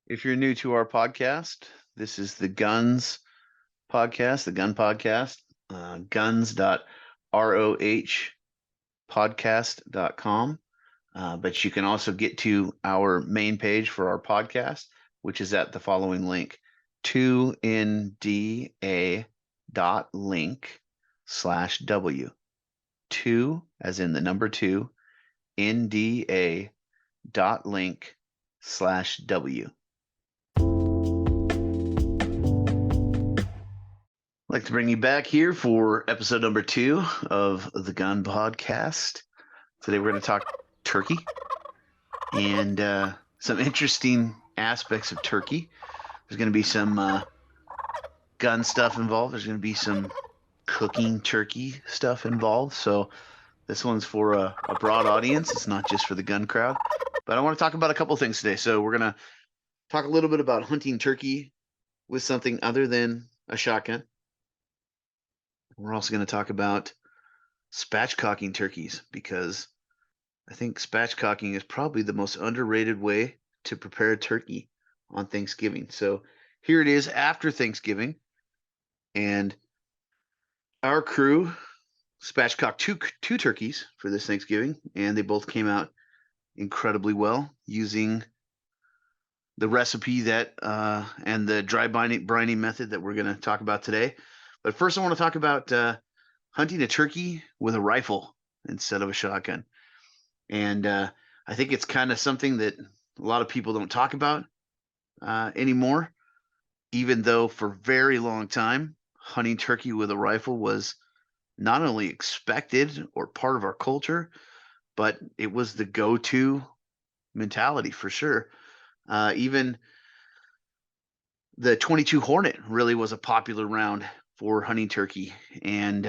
If you're new to our podcast, this is the Guns Podcast, the Gun Podcast, guns.roh podcast.com. But you can also get to our main page for our podcast, which is at the following link, 2nda.link/W. 2 as in the number 2, nda.link/W. I'd like to bring you back here for episode number 2 of the Gun Podcast. Today we're going to talk turkey and some interesting aspects of turkey. There's going to be some gun stuff involved. There's going to be some cooking turkey stuff involved. So this one's for a broad audience. It's not just for the gun crowd. But I want to talk about a couple things today. So we're going to talk a little bit about hunting turkey with something other than a shotgun. We're also going to talk about spatchcocking turkeys, because I think spatchcocking is probably the most underrated way to prepare a turkey on Thanksgiving. So here it is after Thanksgiving, and our crew spatchcocked two turkeys for this Thanksgiving, and they both came out incredibly well using the recipe that and the dry brining method that we're going to talk about today. But first, I want to talk about hunting a turkey with a rifle instead of a shotgun. And I think it's kind of something that a lot of people don't talk about anymore, even though for a very long time, hunting turkey with a rifle was not only expected or part of our culture, but it was the go-to mentality for sure. Even the 22 Hornet really was a popular round for hunting turkey, and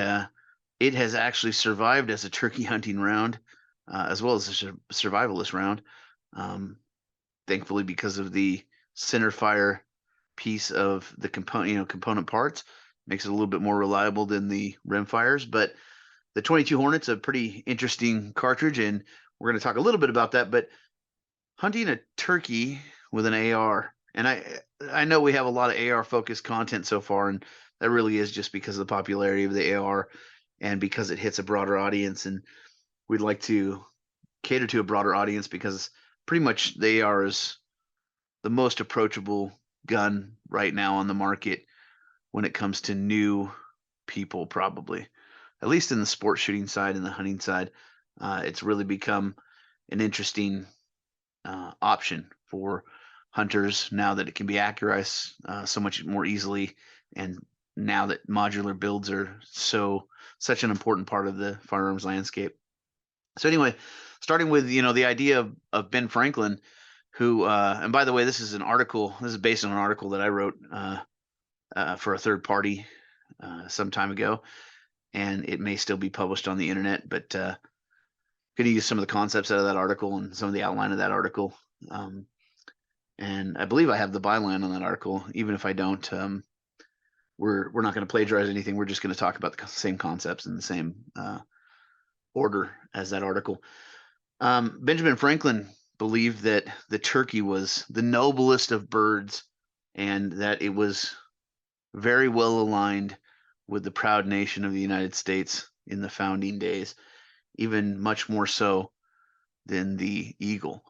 it has actually survived as a turkey hunting round, as well as a survivalist round, thankfully, because of the center fire piece of the component parts. Makes it a little bit more reliable than the rimfires. But the 22 Hornet's a pretty interesting cartridge, and we're going to talk a little bit about that. But hunting a turkey with an AR, and I know we have a lot of AR focused content so far, and that really is just because of the popularity of the AR and because it hits a broader audience, and we'd like to cater to a broader audience because pretty much the AR is the most approachable gun right now on the market when it comes to new people, probably, at least in the sport shooting side and the hunting side. It's really become an interesting option for hunters now that it can be accurized so much more easily, and now that modular builds are such an important part of the firearms landscape. So anyway, starting with the idea of Ben Franklin, who and by the way, this is based on an article that I wrote for a third party some time ago, and it may still be published on the internet, but going to use some of the concepts out of that article and some of the outline of that article. And I believe I have the byline on that article. Even if I don't, we're not going to plagiarize anything. We're just going to talk about the same concepts in the same order as that article. Benjamin Franklin believed that the turkey was the noblest of birds, and that it was very well aligned with the proud nation of the United States in the founding days, even much more so than the eagle.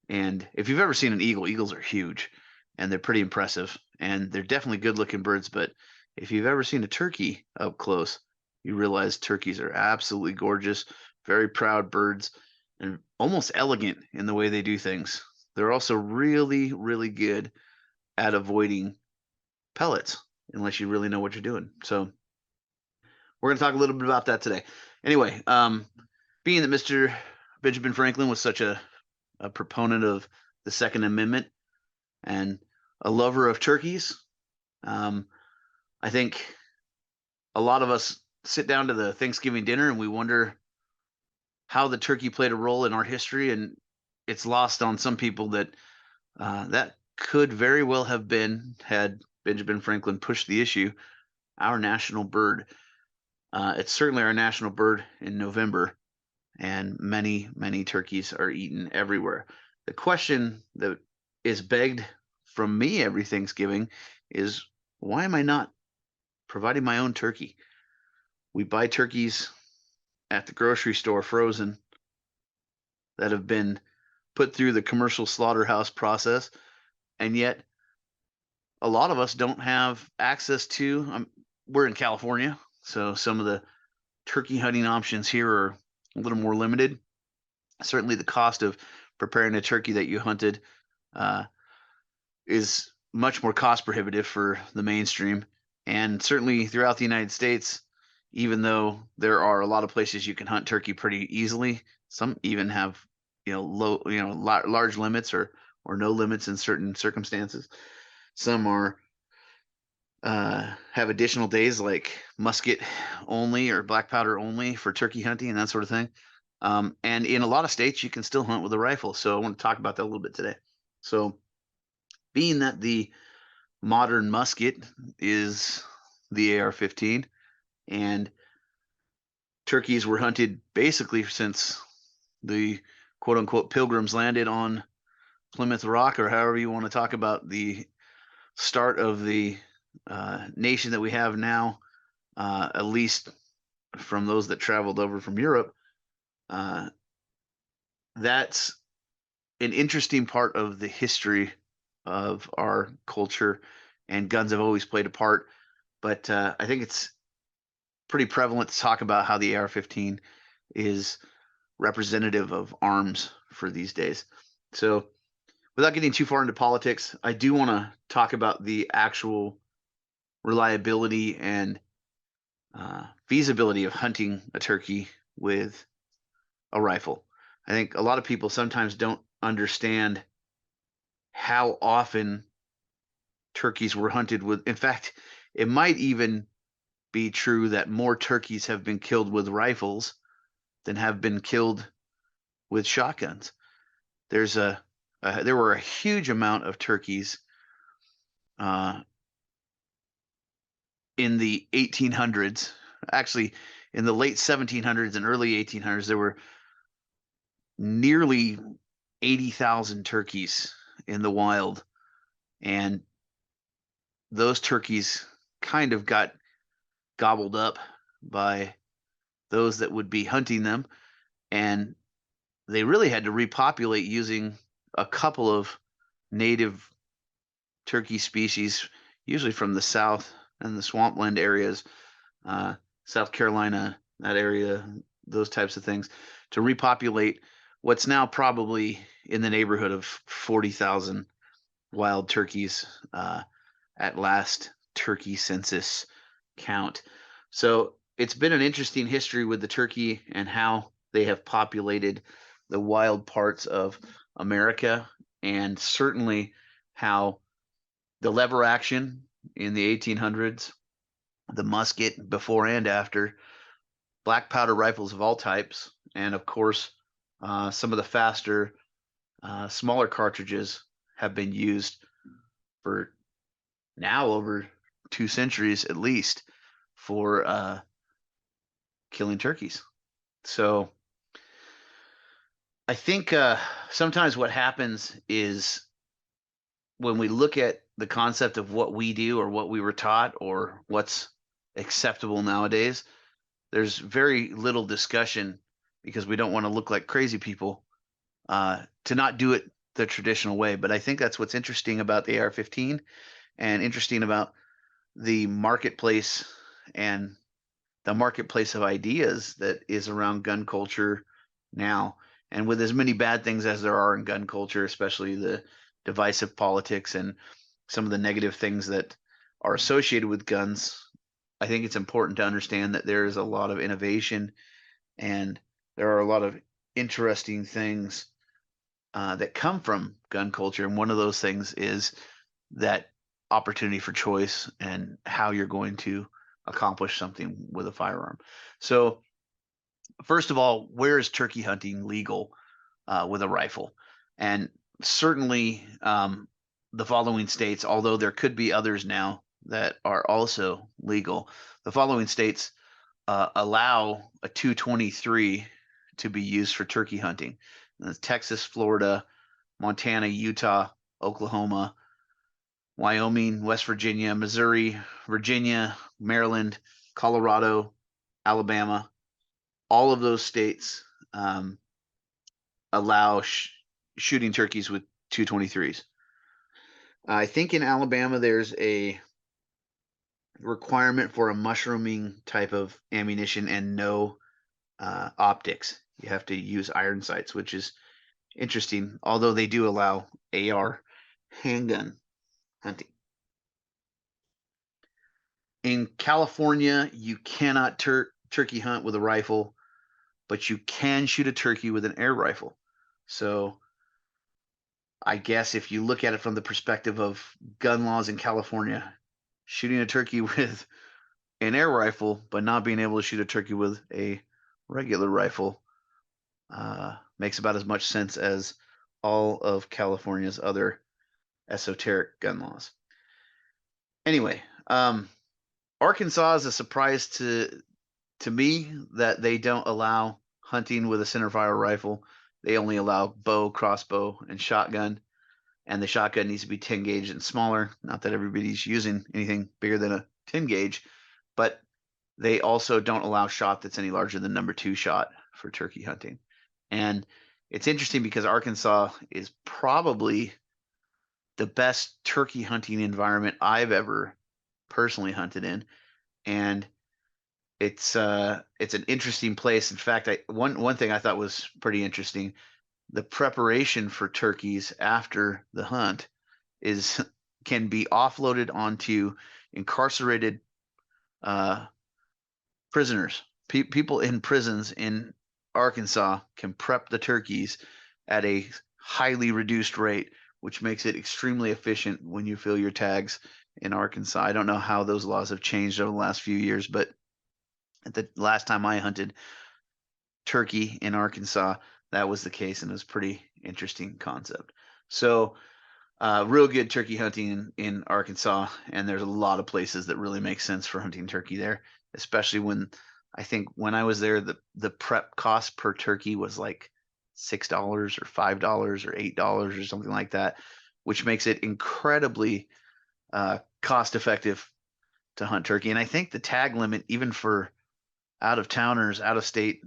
And if you've ever seen an eagle, eagles are huge and they're pretty impressive, and they're definitely good looking birds. But if you've ever seen a turkey up close, you realize turkeys are absolutely gorgeous, very proud birds, and almost elegant in the way they do things. They're also really, really good at avoiding pellets unless you really know what you're doing. So we're going to talk a little bit about that today. Anyway, being that Mr. Benjamin Franklin was such a proponent of the Second Amendment and a lover of turkeys, I think a lot of us sit down to the Thanksgiving dinner and we wonder how the turkey played a role in our history, and it's lost on some people that that could very well have been, had Benjamin Franklin pushed the issue, our national bird. It's certainly our national bird in November, and many, many turkeys are eaten everywhere. The question that is begged from me every Thanksgiving is, why am I not providing my own turkey? We buy turkeys at the grocery store frozen that have been put through the commercial slaughterhouse process, and yet a lot of us don't have access to. We're in California, so some of the turkey hunting options here are a little more limited. Certainly, the cost of preparing a turkey that you hunted uh, is much more cost prohibitive for the mainstream. And certainly throughout the United States, even though there are a lot of places you can hunt turkey pretty easily, some even have large limits or no limits in certain circumstances. Some are have additional days like musket only or black powder only for turkey hunting and that sort of thing. And in a lot of states, you can still hunt with a rifle. So I want to talk about that a little bit today. So, being that the modern musket is the AR-15, and turkeys were hunted basically since the quote unquote pilgrims landed on Plymouth Rock, or however you want to talk about the start of the nation that we have now, at least from those that traveled over from Europe. That's an interesting part of the history of our culture, and guns have always played a part. But I think it's pretty prevalent to talk about how the AR-15 is representative of arms for these days. So, without getting too far into politics, I do want to talk about the actual reliability and feasibility of hunting a turkey with a rifle. I think a lot of people sometimes don't understand how often turkeys were hunted with. In fact, it might even be true that more turkeys have been killed with rifles than have been killed with shotguns. There were a huge amount of turkeys uh, in the 1800s. Actually, in the late 1700s and early 1800s, there were nearly 80,000 turkeys in the wild, and those turkeys kind of got gobbled up by those that would be hunting them, and they really had to repopulate using a couple of native turkey species, usually from the south and the swampland areas, South Carolina, that area, those types of things, to repopulate what's now probably in the neighborhood of 40,000 wild turkeys at last turkey census count. So it's been an interesting history with the turkey and how they have populated the wild parts of America, and certainly how the lever action in the 1800s, the musket before and after, black powder rifles of all types, and of course, some of the faster, smaller cartridges have been used for now over 2 centuries at least for killing turkeys. So I think sometimes what happens is when we look at the concept of what we do or what we were taught or what's acceptable nowadays, there's very little discussion, because we don't want to look like crazy people, to not do it the traditional way. But I think that's what's interesting about the AR-15 and interesting about the marketplace and the marketplace of ideas that is around gun culture now. And with as many bad things as there are in gun culture, especially the divisive politics and some of the negative things that are associated with guns, I think it's important to understand that there is a lot of innovation and there are a lot of interesting things that come from gun culture. And one of those things is that opportunity for choice and how you're going to accomplish something with a firearm. So, first of all, where is turkey hunting legal with a rifle? And certainly, the following states, although there could be others now that are also legal, the following states allow a 223 to be used for turkey hunting: Texas, Florida, Montana, Utah, Oklahoma, Wyoming, West Virginia, Missouri, Virginia, Maryland, Colorado, Alabama. All of those states allow shooting turkeys with 223s. I think in Alabama there's a requirement for a mushrooming type of ammunition and no optics. You have to use iron sights, which is interesting, although they do allow AR handgun hunting. In California, you cannot turkey hunt with a rifle, but you can shoot a turkey with an air rifle. So I guess if you look at it from the perspective of gun laws in California, shooting a turkey with an air rifle, but not being able to shoot a turkey with a regular rifle makes about as much sense as all of California's other esoteric gun laws. Anyway, Arkansas is a surprise to me that they don't allow hunting with a centerfire rifle. They only allow bow, crossbow, and shotgun. And the shotgun needs to be 10 gauge and smaller. Not that everybody's using anything bigger than a 10 gauge, but they also don't allow shot that's any larger than number 2 shot for turkey hunting. And it's interesting because Arkansas is probably the best turkey hunting environment I've ever personally hunted in. And it's an interesting place. In fact, one thing I thought was pretty interesting, the preparation for turkeys after the hunt can be offloaded onto incarcerated prisoners. People in prisons in Arkansas can prep the turkeys at a highly reduced rate, which makes it extremely efficient when you fill your tags in Arkansas. I don't know how those laws have changed over the last few years, but at the last time I hunted turkey in Arkansas, that was the case, and it was a pretty interesting concept. So real good turkey hunting in Arkansas, and there's a lot of places that really make sense for hunting turkey there, especially when I think when I was there, the prep cost per turkey was like $6 or $5 or $8 or something like that, which makes it incredibly cost effective to hunt turkey. And I think the tag limit, even for out of towners, out of state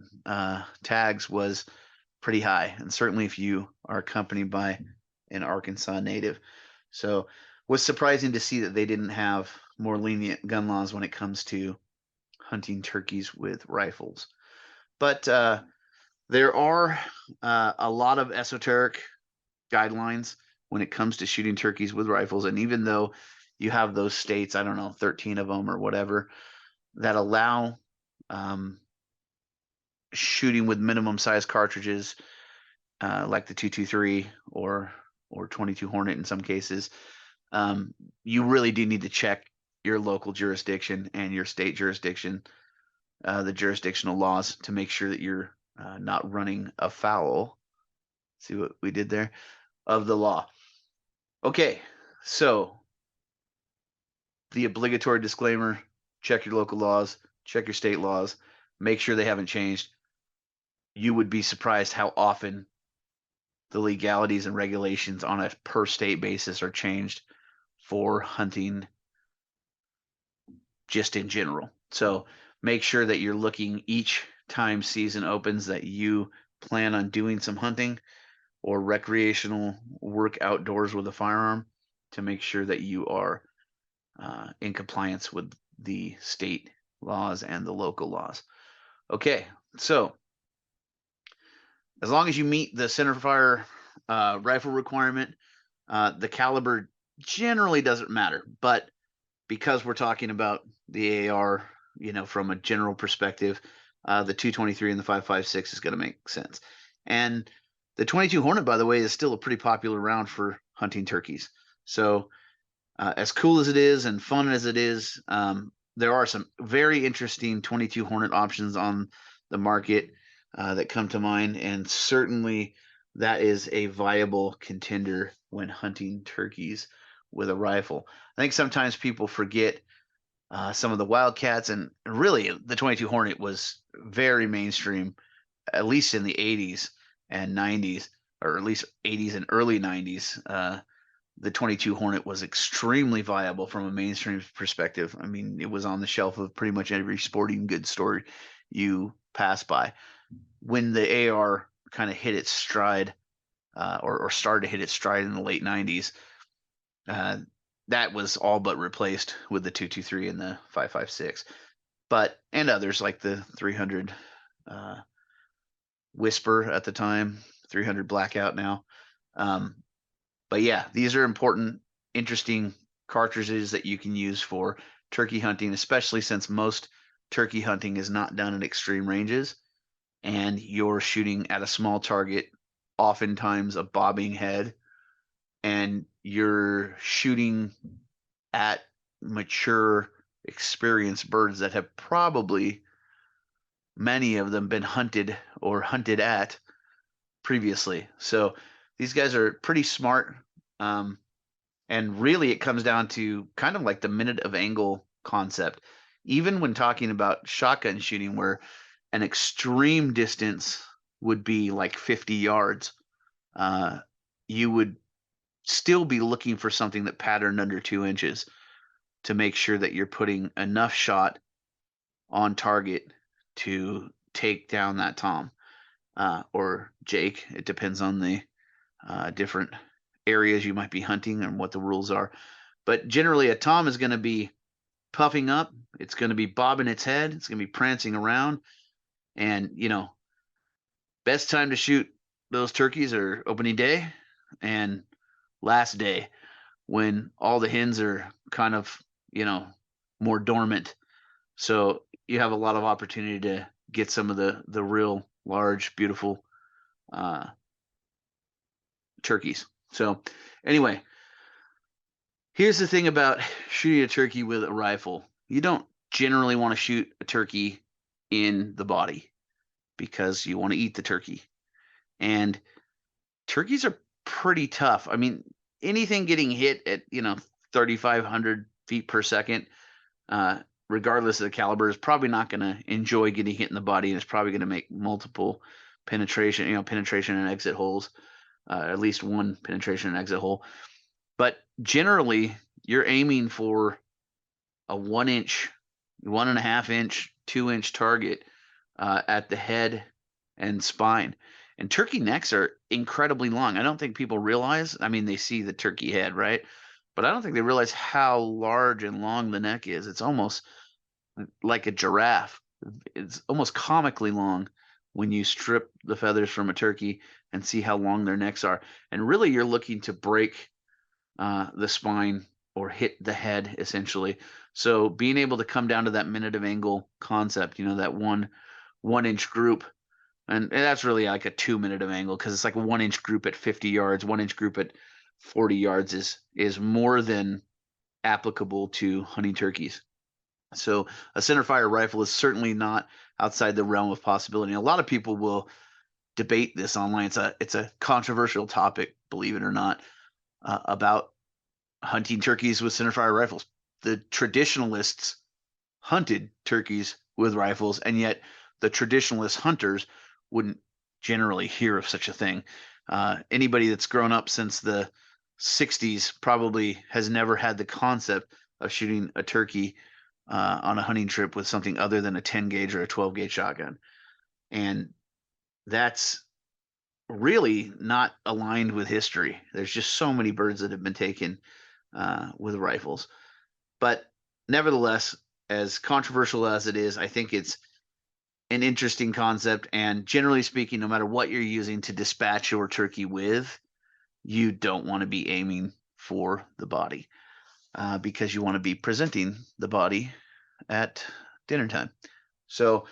tags, was pretty high, and certainly if you are accompanied by an Arkansas native. So it was surprising to see that they didn't have more lenient gun laws when it comes to hunting turkeys with rifles. But there are a lot of esoteric guidelines when it comes to shooting turkeys with rifles. And even though you have those states, I don't know, 13 of them or whatever, that allow shooting with minimum size cartridges, like the 223 or 22 Hornet in some cases, you really do need to check your local jurisdiction and your state jurisdiction, the jurisdictional laws, to make sure that you're not running afoul. See what we did there? Of the law. Okay, so the obligatory disclaimer: check your local laws, check your state laws, make sure they haven't changed. You would be surprised how often the legalities and regulations on a per state basis are changed for hunting just in general. So make sure that you're looking each time season opens that you plan on doing some hunting or recreational work outdoors with a firearm, to make sure that you are in compliance with the state laws and the local laws. Okay, so as long as you meet the centerfire rifle requirement, the caliber generally doesn't matter. But because we're talking about the AR, from a general perspective, the 223 and the 5.56 is going to make sense. And the 22 Hornet, by the way, is still a pretty popular round for hunting turkeys. So as cool as it is and fun as it is, there are some very interesting 22 Hornet options on the market that come to mind, and certainly that is a viable contender when hunting turkeys with a rifle. I think sometimes people forget some of the Wildcats, and really the 22 Hornet was very mainstream, at least in the 80s and 90s, or at least 80s and early 90s. the 22 Hornet was extremely viable from a mainstream perspective. I mean, it was on the shelf of pretty much every sporting goods store you pass by. When the AR kind of hit its stride, or started to hit its stride in the late 90s, that was all but replaced with the 223 and the 5.56, and others like the 300 Whisper at the time, 300 Blackout now. But yeah, these are important, interesting cartridges that you can use for turkey hunting, especially since most turkey hunting is not done at extreme ranges and you're shooting at a small target, oftentimes a bobbing head, and you're shooting at mature, experienced birds that have probably, many of them, been hunted or hunted at previously. So these guys are pretty smart. And really, it comes down to kind of like the minute of angle concept. Even when talking about shotgun shooting, where an extreme distance would be like 50 yards, you would still be looking for something that patterned under 2 inches to make sure that you're putting enough shot on target to take down that Tom, or Jake. It depends on the different areas you might be hunting and what the rules are. But generally, a Tom is going to be puffing up. It's going to be bobbing its head. It's going to be prancing around. And, best time to shoot those turkeys are opening day and last day, when all the hens are kind of, more dormant. So you have a lot of opportunity to get some of the real large, beautiful turkeys. So anyway, here's the thing about shooting a turkey with a rifle. You don't generally want to shoot a turkey in the body because you want to eat the turkey. And turkeys are pretty tough. I mean, anything getting hit at, 3,500 feet per second, regardless of the caliber, is probably not going to enjoy getting hit in the body, and it's probably going to make multiple penetration and exit holes, at least one penetration and exit hole. But generally, you're aiming for a 1 inch, 1.5 inch, 2 inch target at the head and spine. And turkey necks are incredibly long. I don't think people realize. I mean, they see the turkey head, right? But I don't think they realize how large and long the neck is. It's almost like a giraffe. It's almost comically long when you strip the feathers from a turkey and see how long their necks are. And really, you're looking to break the spine or hit the head, essentially. So being able to come down to that minute of angle concept, that 1 inch group, and that's really like a 2 minute of angle, because it's like a 1 inch group at 50 yards, 1 inch group at 40 yards is more than applicable to hunting turkeys. So a centerfire rifle is certainly not outside the realm of possibility. A lot of people will debate this online. It's a controversial topic, believe it or not, about hunting turkeys with centerfire rifles. The traditionalists hunted turkeys with rifles, and yet the traditionalist hunters wouldn't generally hear of such a thing. Anybody that's grown up since the 60s probably has never had the concept of shooting a turkey on a hunting trip with something other than a 10 gauge or a 12 gauge shotgun. And that's really not aligned with history. There's just so many birds that have been taken with rifles. But nevertheless, as controversial as it is, I think it's an interesting concept. And generally speaking, no matter what you're using to dispatch your turkey with, you don't want to be aiming for the body, because you want to be presenting the body at dinner time. So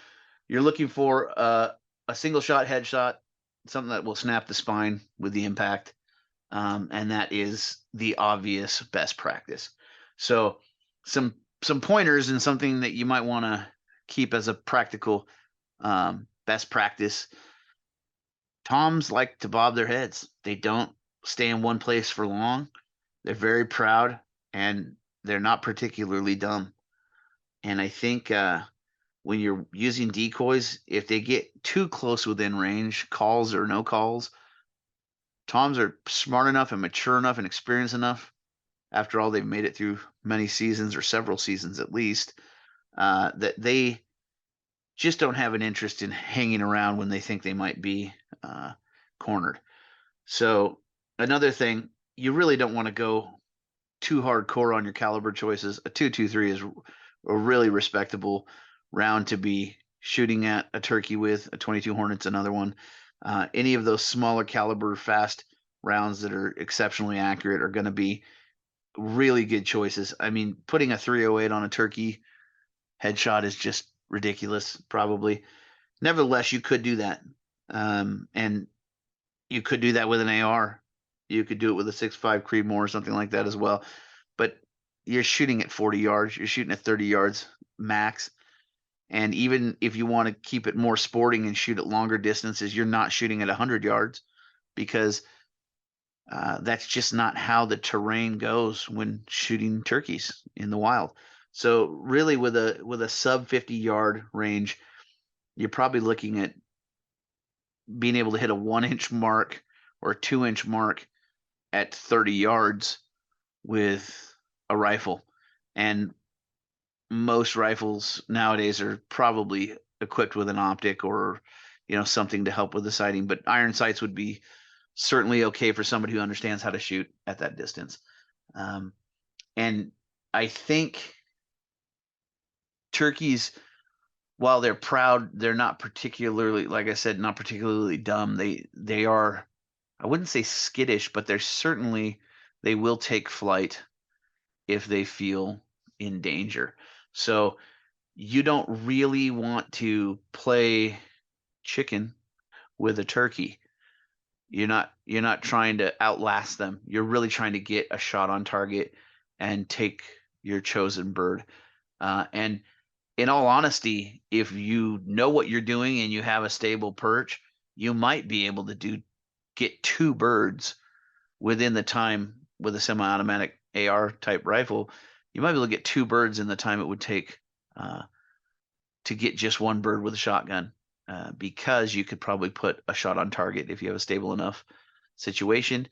you're looking for a single shot headshot, something that will snap the spine with the impact. And that is the obvious best practice. So some pointers and something that you might want to keep as a practical best practice. Toms like to bob their heads. They don't stay in one place for long. They're very proud, and they're not particularly dumb. And I think when you're using decoys, if they get too close within range, calls or no calls, Toms are smart enough and mature enough and experienced enough. After all, they've made it through many seasons or several seasons at least. That they just don't have an interest in hanging around when they think they might be uh, cornered. So another thing, you really don't want to go too hardcore on your caliber choices. A 223 is a really respectable round to be shooting at a turkey with. A 22 Hornet's another one. Any of those smaller caliber fast rounds that are exceptionally accurate are going to be really good choices. I mean, putting a 308 on a turkey headshot is just ridiculous, probably. Nevertheless, you could do that. And you could do that with an AR. You could do it with a 6.5 Creedmoor or something like that as well. But you're shooting at 40 yards. You're shooting at 30 yards max. And even if you want to keep it more sporting and shoot at longer distances, you're not shooting at 100 yards because that's just not how the terrain goes when shooting turkeys in the wild. So really, with a sub 50-yard range, you're probably looking at being able to hit a 1-inch mark or a 2-inch mark at 30 yards with a rifle. And most rifles nowadays are probably equipped with an optic or something to help with the sighting. But iron sights would be certainly okay for somebody who understands how to shoot at that distance. And I think turkeys, while they're proud, they're not particularly, like I said, not particularly dumb. They are, I wouldn't say skittish, but they will take flight if they feel in danger. So you don't really want to play chicken with a turkey. You're not trying to outlast them. You're really trying to get a shot on target and take your chosen bird. And in all honesty, if you know what you're doing and you have a stable perch, you might be able to get two birds within the time with a semi-automatic AR type rifle. You might be able to get two birds in the time it would take uh, to get just one bird with a shotgun, because you could probably put a shot on target if you have a stable enough situation.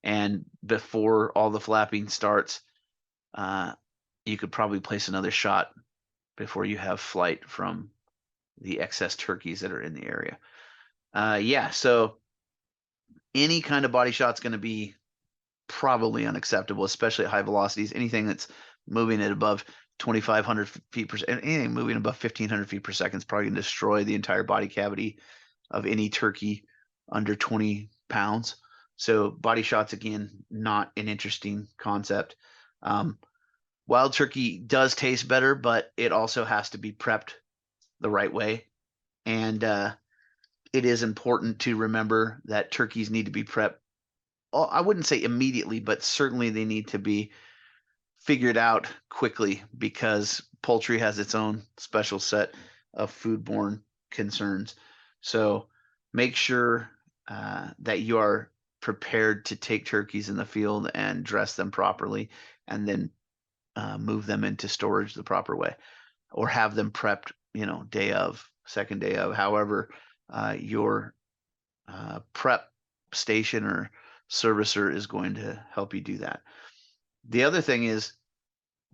And before all the flapping starts, uh, you could probably place another shot before you have flight from the excess turkeys that are in the area. Yeah, so any kind of body shot's going to be probably unacceptable, especially at high velocities. Anything that's moving at above 2,500 feet per second, anything moving above 1,500 feet per second is probably going to destroy the entire body cavity of any turkey under 20 pounds. So body shots, again, not an interesting concept. Wild turkey does taste better, but it also has to be prepped the right way. And it is important to remember that turkeys need to be prepped. I wouldn't say immediately, but certainly they need to be figured out quickly because poultry has its own special set of foodborne concerns. So make sure that you are prepared to take turkeys in the field and dress them properly, and then move them into storage the proper way, or have them prepped, day of, second day of, however your prep station or servicer is going to help you do that. The other thing is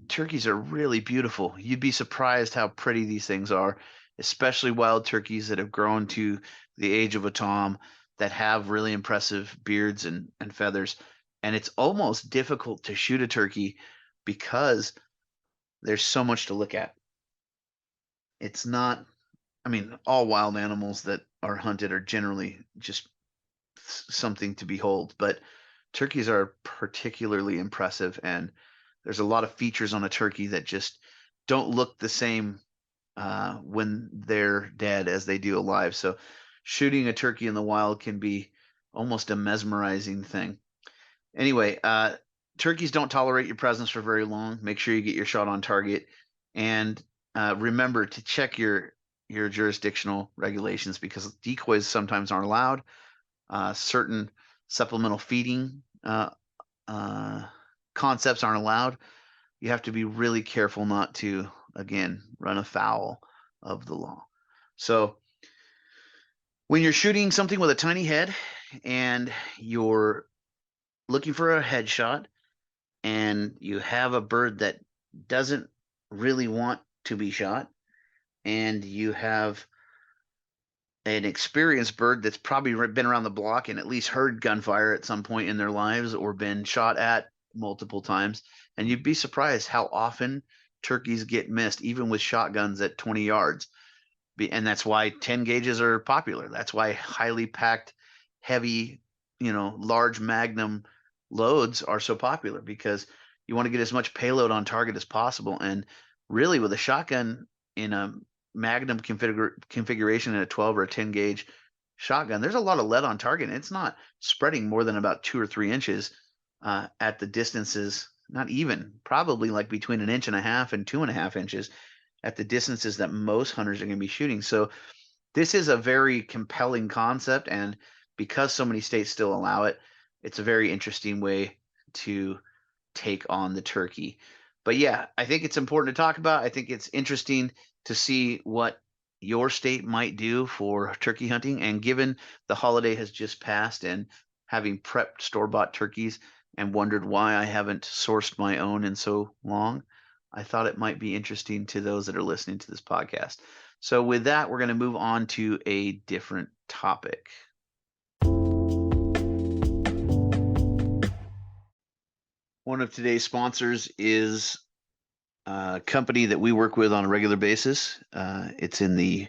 turkeys are really beautiful. You'd be surprised how pretty these things are, especially wild turkeys that have grown to the age of a tom, that have really impressive beards and feathers. And it's almost difficult to shoot a turkey because there's so much to look at. It's not, I mean, all wild animals that are hunted are generally just something to behold, but turkeys are particularly impressive, and there's a lot of features on a turkey that just don't look the same when they're dead as they do alive. So shooting a turkey in the wild can be almost a mesmerizing thing. Anyway, turkeys don't tolerate your presence for very long. Make sure you get your shot on target, and remember to check your jurisdictional regulations, because decoys sometimes aren't allowed. Certain supplemental feeding concepts aren't allowed. You have to be really careful not to, again, run afoul of the law. So When you're shooting something with a tiny head and you're looking for a headshot and you have a bird that doesn't really want to be shot, and you have an experienced bird that's probably been around the block and at least heard gunfire at some point in their lives or been shot at multiple times. And you'd be surprised how often turkeys get missed, even with shotguns at 20 yards. And that's why 10 gauges are popular. That's why highly packed, heavy, large magnum loads are so popular, because you want to get as much payload on target as possible. And really, with a shotgun in a magnum configuration in a 12 or a 10 gauge shotgun, there's a lot of lead on target, and it's not spreading more than about 2 or 3 inches at the distances, not even, probably like between 1.5 and 2.5 inches at the distances that most hunters are going to be shooting. So this is a very compelling concept, and because so many states still allow it, it's a very interesting way to take on the turkey. But yeah, I think it's important to talk about. I think it's interesting to see what your state might do for turkey hunting. And given the holiday has just passed, and having prepped store-bought turkeys and wondered why I haven't sourced my own in so long, I thought it might be interesting to those that are listening to this podcast. So with that, we're going to move on to a different topic. One of today's sponsors is a company that we work with on a regular basis. It's in the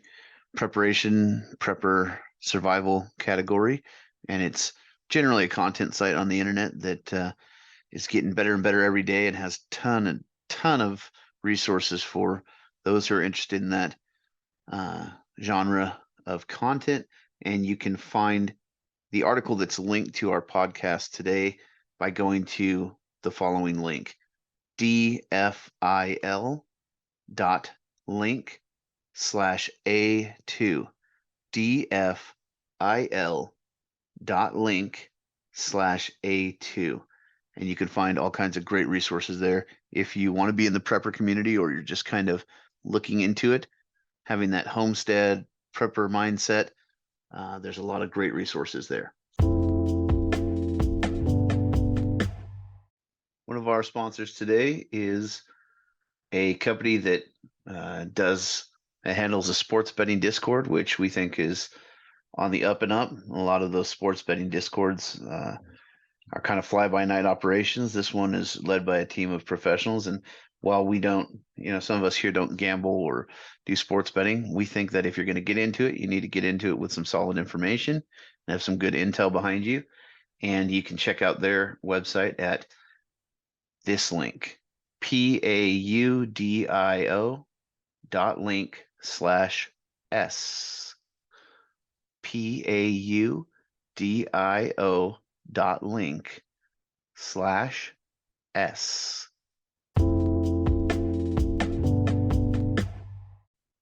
prepper survival category, and it's generally a content site on the internet that is getting better and better every day, and has ton of resources for those who are interested in that genre of content. And you can find the article that's linked to our podcast today by going to the following link: dfil.link/A2. dfil.link/A2. And you can find all kinds of great resources there. If you want to be in the prepper community, or you're just kind of looking into it, having that homestead prepper mindset, there's a lot of great resources there. One of our sponsors today is a company that handles a sports betting Discord, which we think is on the up and up. A lot of those sports betting Discords are kind of fly-by-night operations. This one is led by a team of professionals, and while we don't, some of us here don't gamble or do sports betting, we think that if you're going to get into it, you need to get into it with some solid information and have some good intel behind you. And you can check out their website at this link: paudio.link/s. paudio.link/s.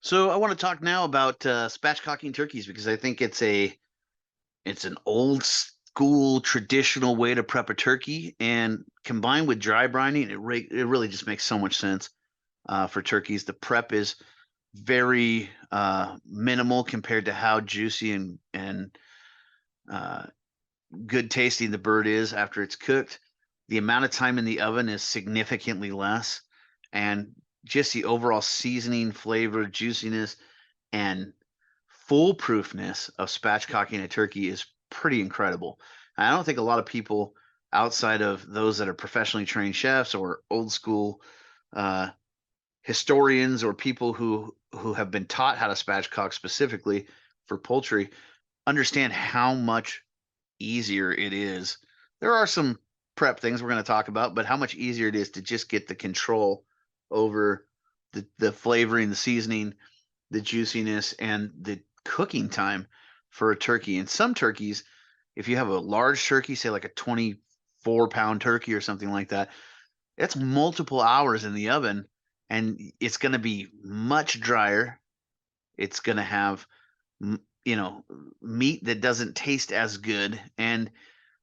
So I want to talk now about spatchcocking turkeys, because I think it's an old school traditional way to prep a turkey, and combined with dry brining, it really just makes so much sense for turkeys. The prep is very minimal compared to how juicy and good tasting the bird is after it's cooked. The amount of time in the oven is significantly less, and just the overall seasoning, flavor, juiciness, and foolproofness of spatchcocking a turkey is pretty incredible. I don't think a lot of people outside of those that are professionally trained chefs or old school historians, or people who have been taught how to spatchcock specifically for poultry, understand how much easier it is. There are some prep things we're going to talk about, but how much easier it is to just get the control over the flavoring, the seasoning, the juiciness, and the cooking time for a turkey. And some turkeys, if you have a large turkey, say like a 24-pound turkey or something like that, it's multiple hours in the oven, and it's going to be much drier. It's going to have meat that doesn't taste as good, and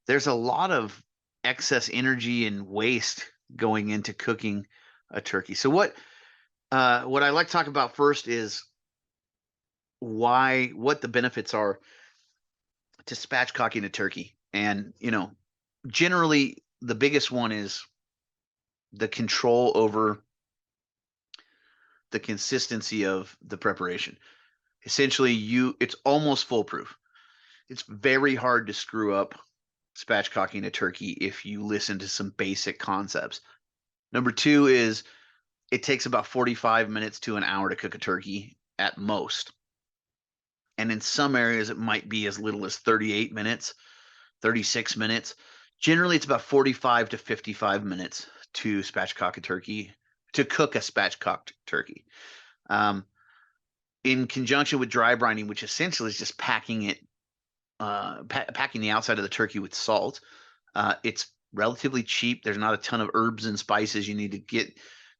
there's a lot of excess energy and waste going into cooking a turkey. So what I like to talk about first is what the benefits are to spatchcocking a turkey. And, generally the biggest one is the control over the consistency of the preparation. Essentially, it's almost foolproof. It's very hard to screw up spatchcocking a turkey if you listen to some basic concepts. Number two is it takes about 45 minutes to an hour to cook a turkey at most. And in some areas, it might be as little as 38 minutes, 36 minutes. Generally, it's about 45 to 55 minutes to spatchcock a turkey, to cook a spatchcocked turkey. In conjunction with dry brining, which essentially is just packing it, packing the outside of the turkey with salt. It's relatively cheap. There's not a ton of herbs and spices you need to get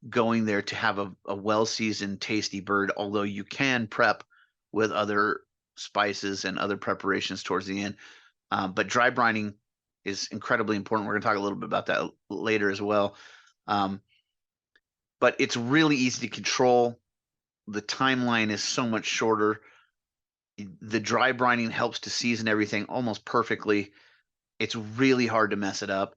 going there to have a well-seasoned, tasty bird, although you can prep with other spices and other preparations towards the end. But dry brining is incredibly important. We're going to talk a little bit about that later as well. But it's really easy to control. The timeline is so much shorter. The dry brining helps to season everything almost perfectly. It's really hard to mess it up.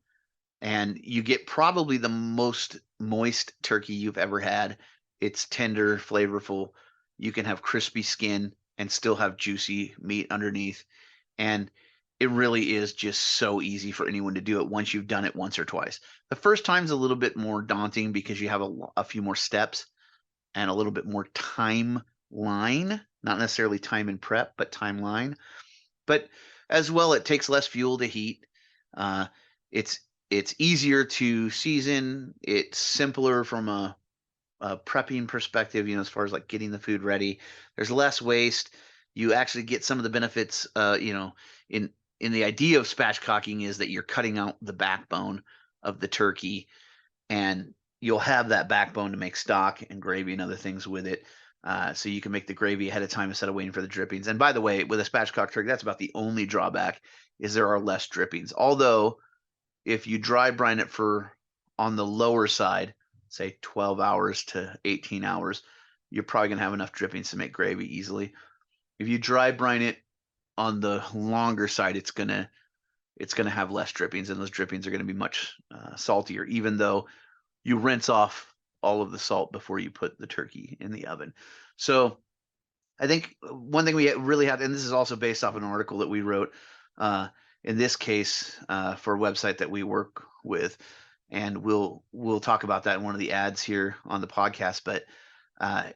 And you get probably the most moist turkey you've ever had. It's tender, flavorful. You can have crispy skin and still have juicy meat underneath. And it really is just so easy for anyone to do it once you've done it once or twice. The first time's a little bit more daunting because you have a few more steps and a little bit more timeline, not necessarily time and prep, but timeline. But as well, it takes less fuel to heat. It's easier to season. It's simpler from a prepping perspective, as far as like getting the food ready. There's less waste. You actually get some of the benefits, in the idea of spatchcocking is that you're cutting out the backbone of the turkey, and you'll have that backbone to make stock and gravy and other things with it. So you can make the gravy ahead of time instead of waiting for the drippings. And by the way, with a spatchcock turkey, that's about the only drawback is there are less drippings. Although if you dry brine it for on the lower side, say 12 hours to 18 hours, you're probably going to have enough drippings to make gravy easily. If you dry brine it on the longer side, it's going to have less drippings, and those drippings are going to be much saltier, even though you rinse off all of the salt before you put the turkey in the oven. So I think one thing we really have, and this is also based off an article that we wrote, in this case, for a website that we work with, and we'll talk about that in one of the ads here on the podcast. But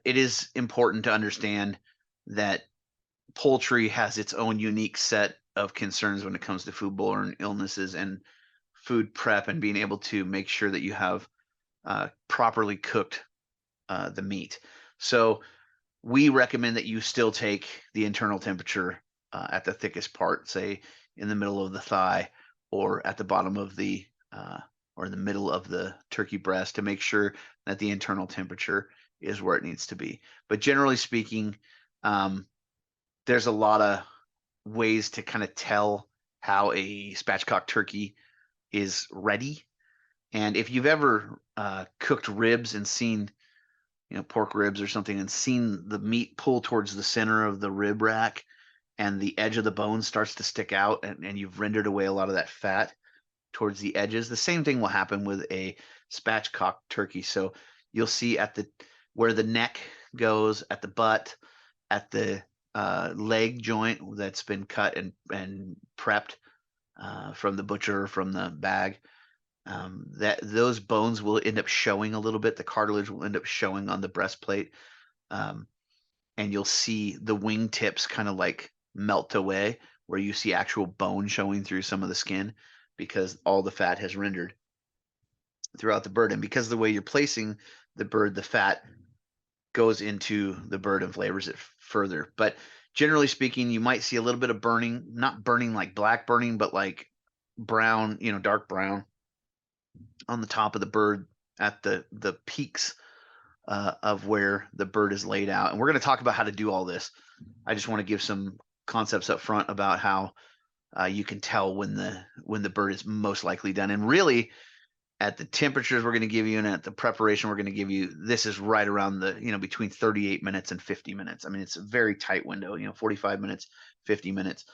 it is important to understand that poultry has its own unique set of concerns when it comes to foodborne illnesses and food prep, and being able to make sure that you have properly cooked the meat. So we recommend that you still take the internal temperature at the thickest part, say in the middle of the thigh or at the bottom of the or in the middle of the turkey breast, to make sure that the internal temperature is where it needs to be. But generally speaking, there's a lot of ways to kind of tell how a spatchcock turkey is ready. And if you've ever cooked ribs and seen, pork ribs or something, and seen the meat pull towards the center of the rib rack and the edge of the bone starts to stick out, and you've rendered away a lot of that fat towards the edges, the same thing will happen with a spatchcock turkey. So you'll see where the neck goes, at the butt, at the leg joint that's been cut and prepped from the butcher, from the bag, that those bones will end up showing a little bit. The cartilage will end up showing on the breastplate, and you'll see the wing tips kind of like melt away, where you see actual bone showing through some of the skin, because all the fat has rendered throughout the bird. And because of the way you're placing the bird, the fat goes into the bird and flavors it further. But generally speaking, you might see a little bit of burning, not burning like black burning, but like brown, dark brown on the top of the bird at the peaks of where the bird is laid out. And we're going to talk about how to do all this. I just want to give some concepts up front about how you can tell when the bird is most likely done. And really, at the temperatures we're going to give you and at the preparation we're going to give you, this is right around between 38 minutes and 50 minutes. I mean, it's a very tight window, 45 minutes, 50 minutes.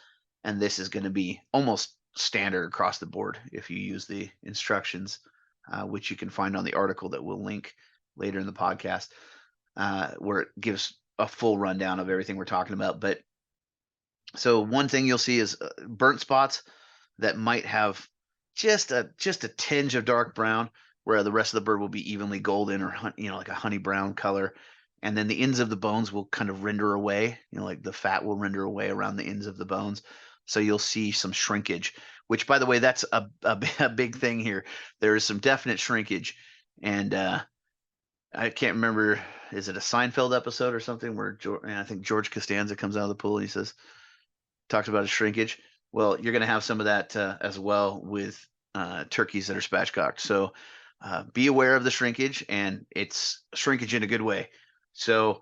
and this is going to be almost standard across the board if you use the instructions, which you can find on the article that we'll link later in the podcast, where it gives a full rundown of everything we're talking about. But so one thing you'll see is burnt spots that might have just a tinge of dark brown, where the rest of the bird will be evenly golden or like a honey brown color. And then the ends of the bones will kind of render away, like the fat will render away around the ends of the bones. So you'll see some shrinkage, which, by the way, that's a big thing here. There is some definite shrinkage. And I can't remember, is it a Seinfeld episode or something where I think George Costanza comes out of the pool and he talks about a shrinkage. Well, you're going to have some of that as well with turkeys that are spatchcocked. So be aware of the shrinkage, and it's shrinkage in a good way. So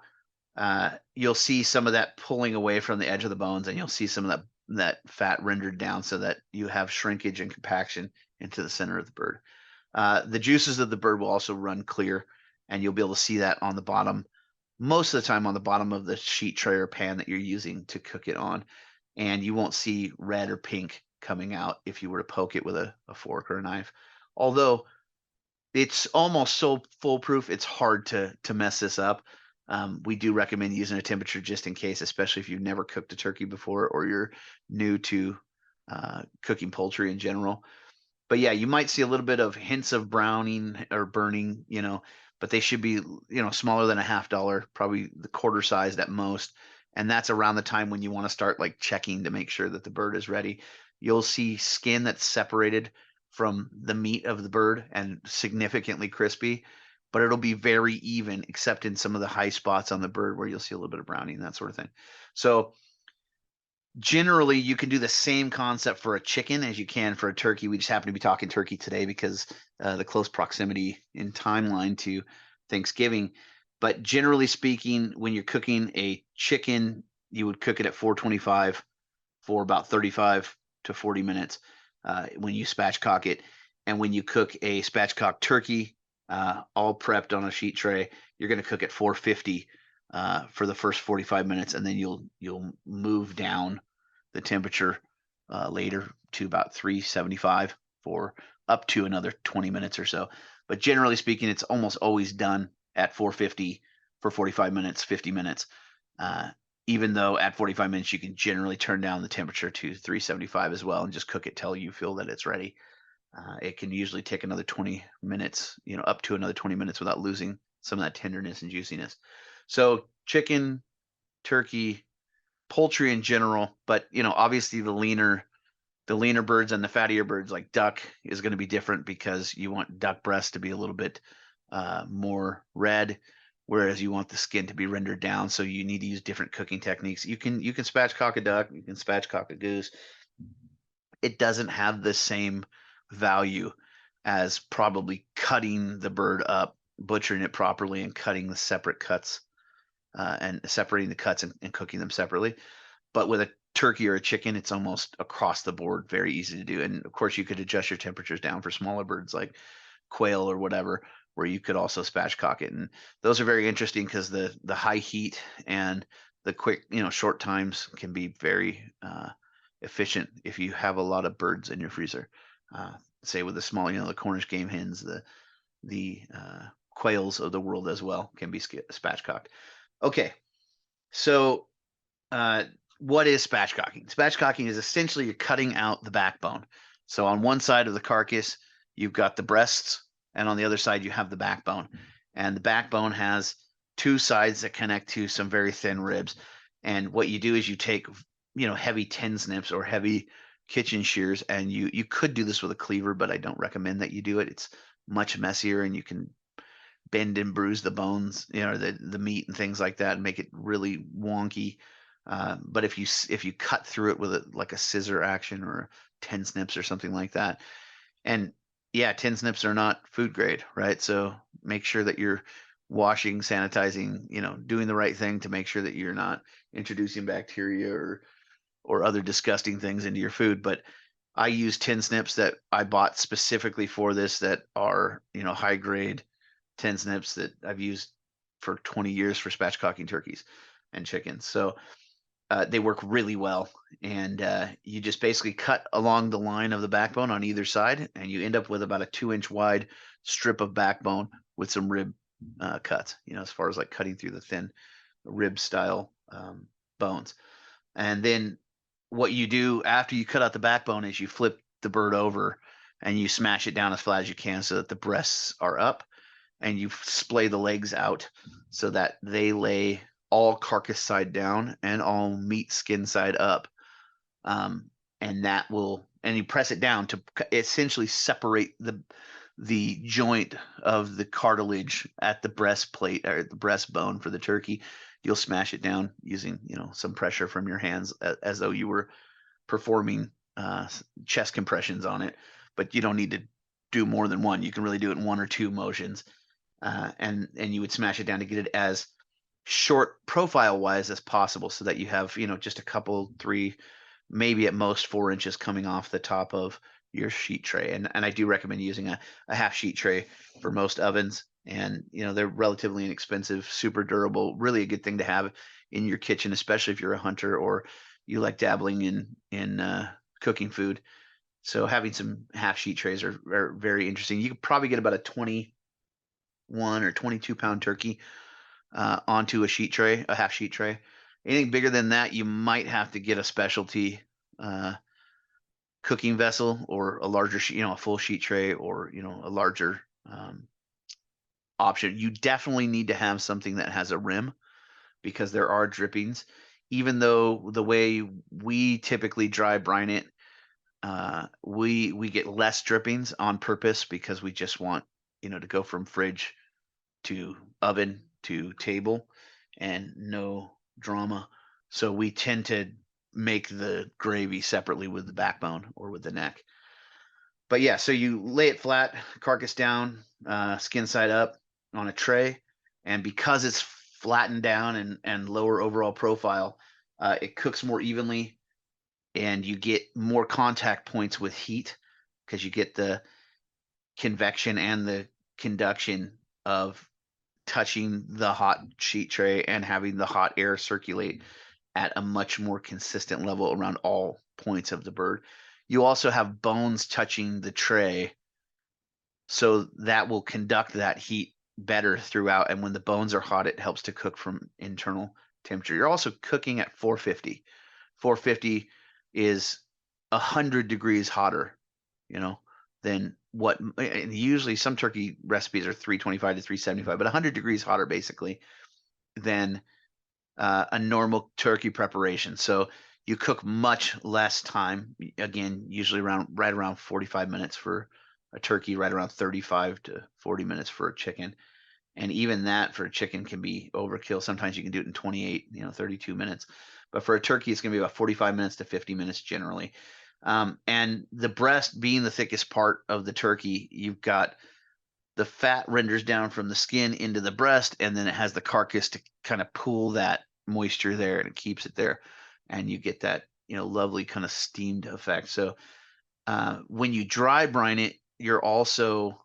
you'll see some of that pulling away from the edge of the bones, and you'll see some of that fat rendered down so that you have shrinkage and compaction into the center of the bird. The juices of the bird will also run clear, and you'll be able to see that on the bottom, most of the time on the bottom of the sheet tray or pan that you're using to cook it on. And you won't see red or pink coming out if you were to poke it with a fork or a knife. Although it's almost so foolproof, it's hard to mess this up. We do recommend using a temperature just in case, especially if you've never cooked a turkey before or you're new to cooking poultry in general. But yeah, you might see a little bit of hints of browning or burning, but they should be, smaller than $0.50, probably the quarter sized at most. And that's around the time when you want to start like checking to make sure that the bird is ready. You'll see skin that's separated from the meat of the bird and significantly crispy, but it'll be very even, except in some of the high spots on the bird where you'll see a little bit of browning, that sort of thing. So generally, you can do the same concept for a chicken as you can for a turkey. We just happen to be talking turkey today because the close proximity in timeline to Thanksgiving. But generally speaking, when you're cooking a chicken, you would cook it at 425 for about 35 to 40 minutes when you spatchcock it. And when you cook a spatchcock turkey, all prepped on a sheet tray, you're going to cook at 450 for the first 45 minutes, and then you'll move down the temperature later to about 375 for up to another 20 minutes or so. But generally speaking, it's almost always done at 450 for 45 minutes, 50 minutes. Even though at 45 minutes, you can generally turn down the temperature to 375 as well and just cook it till you feel that it's ready. It can usually take another 20 minutes, up to another 20 minutes without losing some of that tenderness and juiciness. So chicken, turkey, poultry in general, but obviously the leaner birds and the fattier birds like duck is going to be different because you want duck breast to be a little bit more red, whereas you want the skin to be rendered down. So you need to use different cooking techniques. You can spatchcock a duck, you can spatchcock a goose. It doesn't have the same value as probably cutting the bird up, butchering it properly, and cutting the separate cuts and separating the cuts and cooking them separately. But with a turkey or a chicken, it's almost across the board very easy to do. And of course, you could adjust your temperatures down for smaller birds like quail or whatever, where you could also spatchcock it. And those are very interesting because the high heat and the quick, short times can be very efficient if you have a lot of birds in your freezer. Say with the small, the Cornish game hens, the quails of the world as well can be spatchcocked. Okay, so what is spatchcocking? Spatchcocking is essentially you're cutting out the backbone. So on one side of the carcass, you've got the breasts, and on the other side, you have the backbone. And the backbone has two sides that connect to some very thin ribs. And what you do is you take, heavy tin snips or heavy kitchen shears, and you could do this with a cleaver, but I don't recommend that you do it. It's much messier, and you can bend and bruise the bones, the meat and things like that, and make it really wonky. But if you cut through it with like a scissor action or tin snips or something like that, and yeah, tin snips are not food grade, right? So make sure that you're washing, sanitizing, doing the right thing to make sure that you're not introducing bacteria or other disgusting things into your food. But I use tin snips that I bought specifically for this that are, high grade tin snips that I've used for 20 years for spatchcocking turkeys and chickens. So they work really well. And you just basically cut along the line of the backbone on either side, and you end up with about a 2-inch wide strip of backbone with some rib cuts, as far as like cutting through the thin rib style bones. And then what you do after you cut out the backbone is you flip the bird over and you smash it down as flat as you can so that the breasts are up, and you splay the legs out so that they lay all carcass side down and all meat skin side up. And that will, and you press it down to essentially separate the joint of the cartilage at the breastplate or the breastbone for the turkey. You'll smash it down using, some pressure from your hands as though you were performing chest compressions on it, but you don't need to do more than one. You can really do it in one or two motions. And you would smash it down to get it as short profile wise as possible so that you have, just a couple, 3, maybe at most 4 inches coming off the top of your sheet tray. And I do recommend using a half sheet tray for most ovens. And, they're relatively inexpensive, super durable, really a good thing to have in your kitchen, especially if you're a hunter or you like dabbling in cooking food. So having some half sheet trays are very interesting. You could probably get about a 21 or 22 pound turkey onto a sheet tray, a half sheet tray. Anything bigger than that, you might have to get a specialty cooking vessel or a larger sheet, a full sheet tray, or a larger option. You definitely need to have something that has a rim because there are drippings. Even though the way we typically dry brine it, we get less drippings on purpose because we just want to go from fridge to oven to table and no drama. So we tend to make the gravy separately with the backbone or with the neck. But yeah, so you lay it flat, carcass down, skin side up on a tray, and because it's flattened down and lower overall profile, it cooks more evenly, and you get more contact points with heat because you get the convection and the conduction of touching the hot sheet tray and having the hot air circulate at a much more consistent level around all points of the bird. You also have bones touching the tray, so that will conduct that heat better throughout. And when the bones are hot, it helps to cook from internal temperature. You're also cooking at 450. 450 is 100 degrees hotter, than what usually some turkey recipes are 325 to 375, but 100 degrees hotter basically than a normal turkey preparation. So you cook much less time. Again, usually right around 45 minutes for a turkey, right around 35 to 40 minutes for a chicken. And even that for a chicken can be overkill. Sometimes you can do it in 28, 32 minutes. But for a turkey, it's going to be about 45 minutes to 50 minutes generally. And the breast being the thickest part of the turkey, you've got the fat renders down from the skin into the breast, and then it has the carcass to kind of pull that moisture there, and it keeps it there. And you get that, lovely kind of steamed effect. So when you dry brine it, you're also,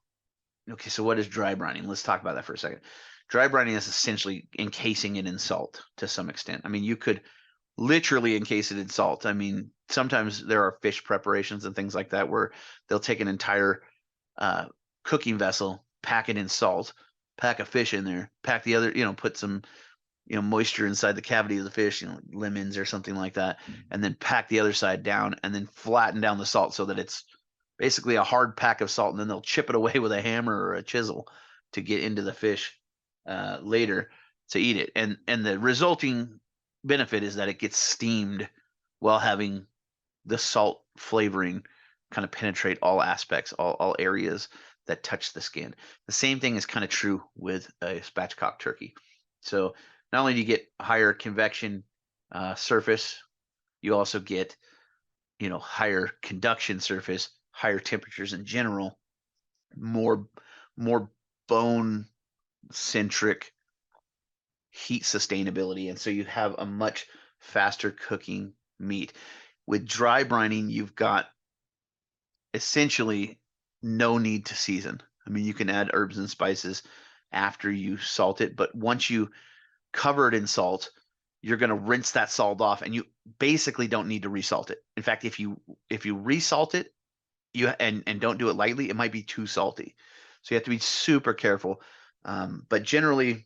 okay, so what is dry brining? Let's talk about that for a second. Dry brining is essentially encasing it in salt to some extent. I mean, you could literally encase it in salt. I mean, sometimes there are fish preparations and things like that where they'll take an entire cooking vessel, pack it in salt, pack a fish in there, pack the other, put some, moisture inside the cavity of the fish, lemons or something like that, and then pack the other side down and then flatten down the salt so that it's basically a hard pack of salt, and then they'll chip it away with a hammer or a chisel to get into the fish later to eat it. And the resulting benefit is that it gets steamed while having the salt flavoring kind of penetrate all aspects, all areas that touch the skin. The same thing is kind of true with a spatchcock turkey. So not only do you get higher convection surface, you also get, higher conduction surface, higher temperatures in general, more bone centric heat sustainability, and so you have a much faster cooking meat. With dry brining, you've got essentially no need to season. I mean, you can add herbs and spices after you salt it, but once you cover it in salt, you're going to rinse that salt off, and you basically don't need to resalt it. In fact, if you resalt it, and don't do it lightly, it might be too salty. So you have to be super careful. But generally,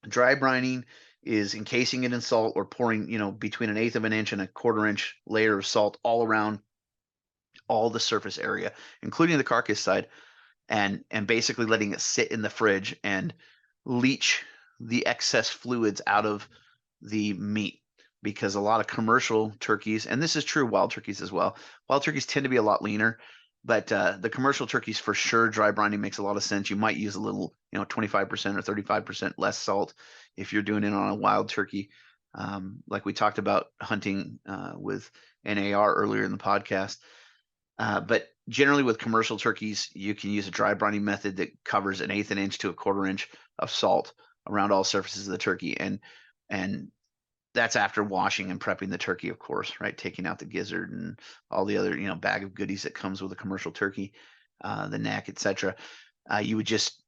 dry brining is encasing it in salt or pouring, between 1/8 of an inch and a 1/4 inch layer of salt all around all the surface area, including the carcass side, and basically letting it sit in the fridge and leach the excess fluids out of the meat. Because a lot of commercial turkeys, and this is true wild turkeys as well, wild turkeys tend to be a lot leaner, but the commercial turkeys, for sure, dry brining makes a lot of sense. You might use a little, 25% or 35% less salt if you're doing it on a wild turkey. Like we talked about hunting with NAR earlier in the podcast. But generally with commercial turkeys, you can use a dry brining method that covers 1/8 an inch to a 1/4 inch of salt around all surfaces of the turkey. And that's after washing and prepping the turkey, of course, right? Taking out the gizzard and all the other, bag of goodies that comes with a commercial turkey, the neck, etc. You would just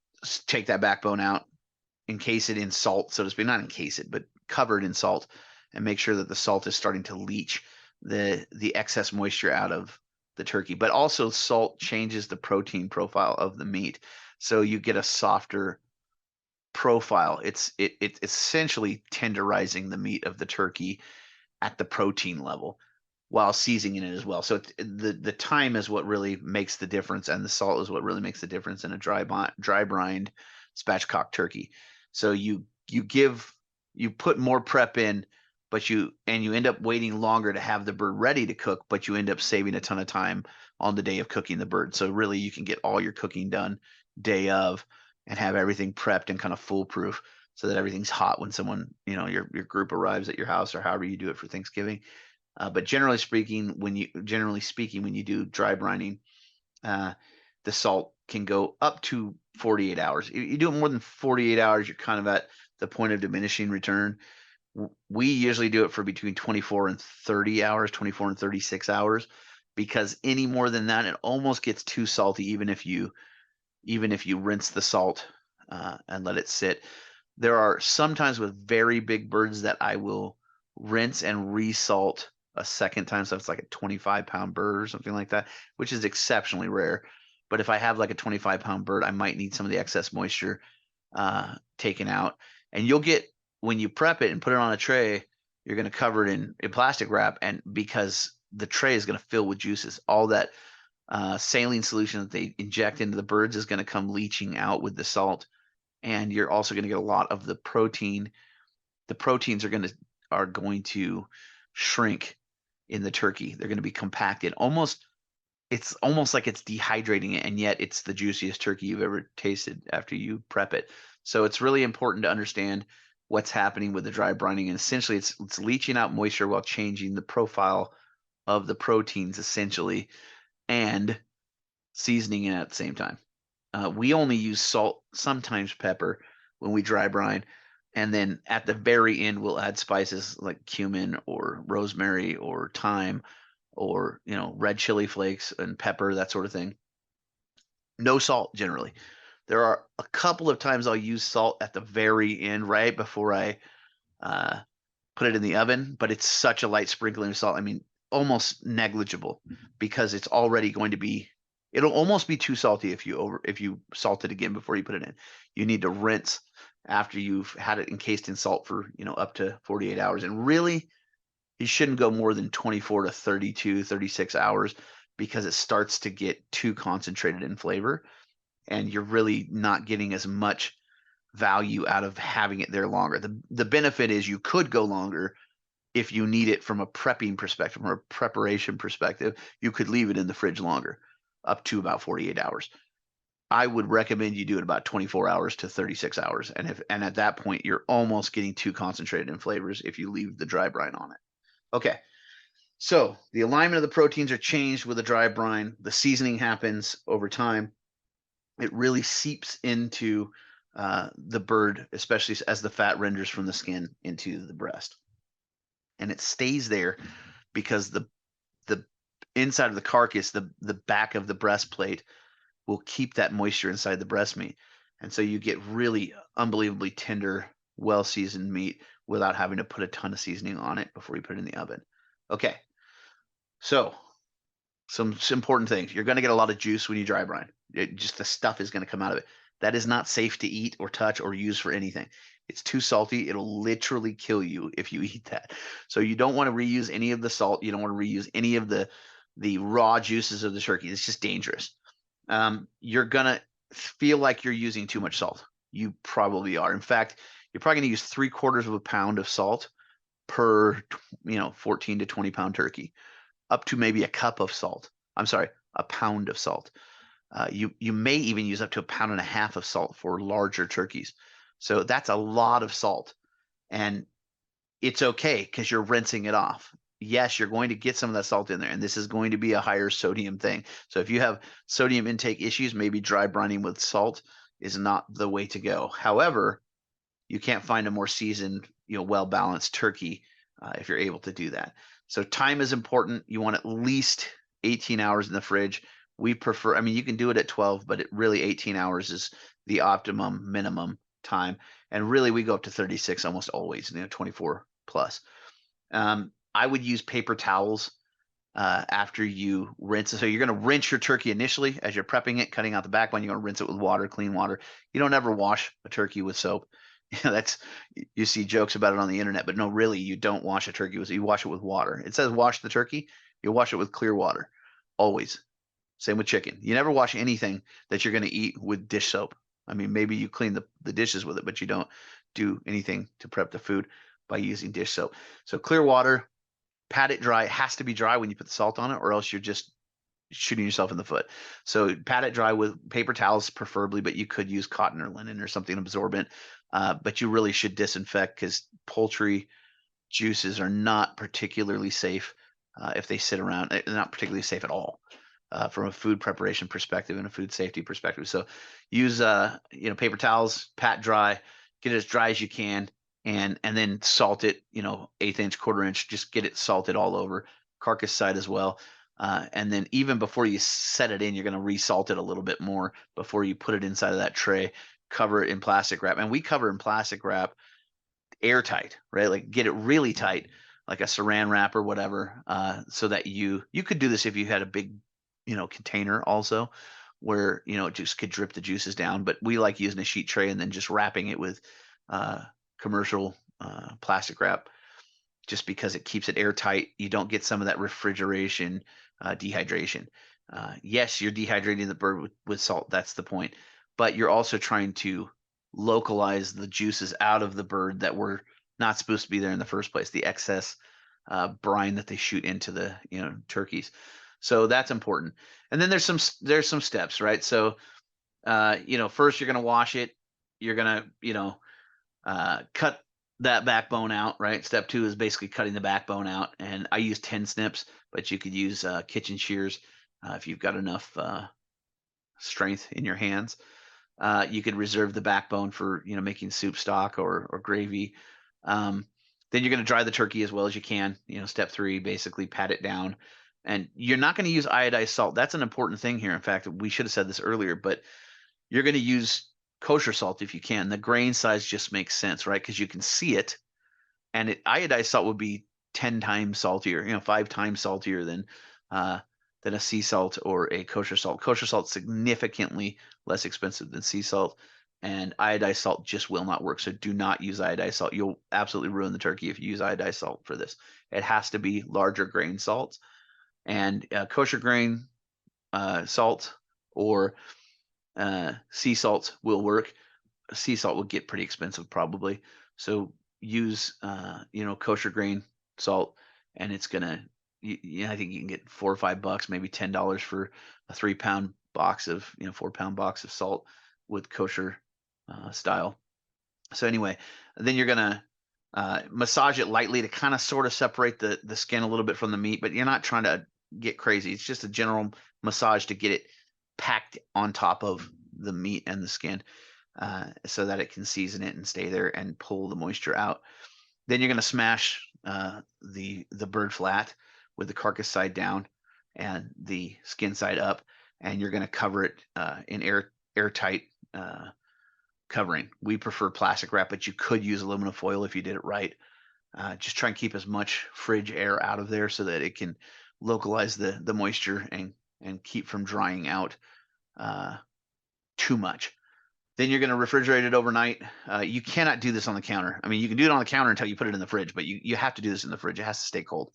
take that backbone out, encase it in salt, so to speak, not encase it, but covered in salt, and make sure that the salt is starting to leach the excess moisture out of the turkey. But also, salt changes the protein profile of the meat, so you get a softer profile. It's essentially tenderizing the meat of the turkey at the protein level while seasoning it as well. So the time is what really makes the difference, and the salt is what really makes the difference in a dry brined spatchcock turkey. So you put more prep in, but you end up waiting longer to have the bird ready to cook, but you end up saving a ton of time on the day of cooking the bird. So really, you can get all your cooking done day of and have everything prepped and kind of foolproof, so that everything's hot when someone, your group arrives at your house, or however you do it for Thanksgiving. But generally speaking, when you do dry brining, the salt can go up to 48 hours. You do it more than 48 hours, you're kind of at the point of diminishing return. We usually do it for between 24 and 30 hours, 24 and 36 hours, because any more than that, it almost gets too salty, even if you rinse the salt and let it sit. There are sometimes with very big birds that I will rinse and resalt a second time. So it's like a 25-pound bird or something like that, which is exceptionally rare. But if I have like a 25-pound bird, I might need some of the excess moisture taken out. And you'll get, when you prep it and put it on a tray, you're going to cover it in plastic wrap, and because the tray is going to fill with juices, all that saline solution that they inject into the birds is going to come leaching out with the salt, and you're also going to get a lot of the protein. The proteins are going to shrink in the turkey. They're going to be compacted. It's almost like it's dehydrating it, and yet it's the juiciest turkey you've ever tasted after you prep it. So it's really important to understand what's happening with the dry brining, and essentially it's leaching out moisture while changing the profile of the proteins, essentially, and seasoning it at the same time. We only use salt, sometimes pepper, when we dry brine. And then at the very end, we'll add spices like cumin or rosemary or thyme, or, red chili flakes and pepper, that sort of thing. No salt generally. There are a couple of times I'll use salt at the very end, right before I put it in the oven, but it's such a light sprinkling of salt. I mean, almost negligible, because it's already going to be, it'll almost be too salty if you salt it again before you put it in. You need to rinse after you've had it encased in salt for, up to 48 hours. And really, you shouldn't go more than 24 to 32, 36 hours, because it starts to get too concentrated in flavor, and you're really not getting as much value out of having it there longer. The benefit is you could go longer if you need it from a prepping perspective, from a preparation perspective. You could leave it in the fridge longer, up to about 48 hours. I would recommend you do it about 24 hours to 36 hours. And at that point, you're almost getting too concentrated in flavors if you leave the dry brine on it. Okay. So the alignment of the proteins are changed with the dry brine. The seasoning happens over time. It really seeps into the bird, especially as the fat renders from the skin into the breast. And it stays there because the inside of the carcass, the back of the breastplate, will keep that moisture inside the breast meat. And so you get really unbelievably tender, well-seasoned meat without having to put a ton of seasoning on it before you put it in the oven. Okay, so some important things. You're going to get a lot of juice when you dry brine. Just the stuff is going to come out of it. That is not safe to eat or touch or use for anything. It's too salty. It'll literally kill you if you eat that. So you don't want to reuse any of the salt. You don't want to reuse any of the raw juices of the turkey. It's just dangerous. You're going to feel like you're using too much salt. You probably are. In fact, you're probably going to use 3/4 of a pound of salt per 14 to 20 pound turkey, up to maybe a cup of salt. I'm sorry, a pound of salt. You may even use up to 1.5 pounds of salt for larger turkeys. So that's a lot of salt, and it's okay because you're rinsing it off. Yes, you're going to get some of that salt in there, and this is going to be a higher sodium thing. So if you have sodium intake issues, maybe dry brining with salt is not the way to go. However, you can't find a more seasoned, well-balanced turkey if you're able to do that. So time is important. You want at least 18 hours in the fridge. We prefer, I mean, you can do it at 12, but really 18 hours is the optimum minimum time. And really, we go up to 36 almost always, 24 plus. I would use paper towels after you rinse it. So you're going to rinse your turkey initially as you're prepping it, cutting out the backbone. You're going to rinse it with water, clean water. You don't ever wash a turkey with soap. That's, you see jokes about it on the internet, but no, really, you don't wash a turkey with, you wash it with water. It says wash the turkey. You wash it with clear water, always. Same with chicken. You never wash anything that you're going to eat with dish soap. I mean, maybe you clean the dishes with it, but you don't do anything to prep the food by using dish soap. So clear water, pat it dry. It has to be dry when you put the salt on it, or else you're just shooting yourself in the foot. So pat it dry with paper towels preferably, but you could use cotton or linen or something absorbent. But you really should disinfect, because poultry juices are not particularly safe if they sit around. They're not particularly safe at all from a food preparation perspective and a food safety perspective. So use paper towels, pat dry, get it as dry as you can, and then salt it. 1/8 inch, 1/4 inch, just get it salted all over, carcass side as well. And then even before you set it in, you're going to resalt it a little bit more before you put it inside of that tray. Cover it in plastic wrap, and we cover in plastic wrap airtight, right? Like get it really tight, like a saran wrap or whatever, so that you could do this if you had a big, container also, where it just could drip the juices down. But we like using a sheet tray and then just wrapping it with commercial plastic wrap, just because it keeps it airtight. You don't get some of that refrigeration, dehydration. Yes, you're dehydrating the bird with salt. That's the point. But you're also trying to localize the juices out of the bird that were not supposed to be there in the first place, the excess brine that they shoot into the turkeys. So that's important. And then there's some steps, right? So first you're going to wash it. You're going to cut that backbone out, right? Step 2 is basically cutting the backbone out, and I use 10 snips, but you could use kitchen shears if you've got enough strength in your hands. You could reserve the backbone for making soup stock or gravy. Then you're going to dry the turkey as well as you can. Step 3, basically pat it down, and you're not going to use iodized salt. That's an important thing here. In fact, we should have said this earlier, but you're going to use kosher salt if you can. The grain size just makes sense, right? Because you can see it, and iodized salt would be 10 times saltier, 5 times saltier than a sea salt or a kosher salt. Kosher salt significantly less expensive than sea salt, and iodized salt just will not work. So do not use iodized salt. You'll absolutely ruin the turkey if you use iodized salt for this. It has to be larger grain salts, and kosher grain salt or sea salt will work. Sea salt will get pretty expensive probably. So use kosher grain salt, and it's gonna I think you can get $4 or $5, maybe $10 for a 3-pound box of 4-pound box of salt with kosher style. So anyway, then you're gonna massage it lightly to kind of sort of separate the skin a little bit from the meat, but you're not trying to get crazy. It's just a general massage to get it packed on top of the meat and the skin, so that it can season it and stay there and pull the moisture out. Then you're going to smash the bird flat with the carcass side down and the skin side up, and you're going to cover it in airtight covering. We prefer plastic wrap, but you could use aluminum foil if you did it right. Just try and keep as much fridge air out of there so that it can localize the moisture and keep from drying out uh, too much. Then you're going to refrigerate it overnight. You cannot do this on the counter. I mean, you can do it on the counter until you put it in the fridge, but you have to do this in the fridge. It has to stay cold.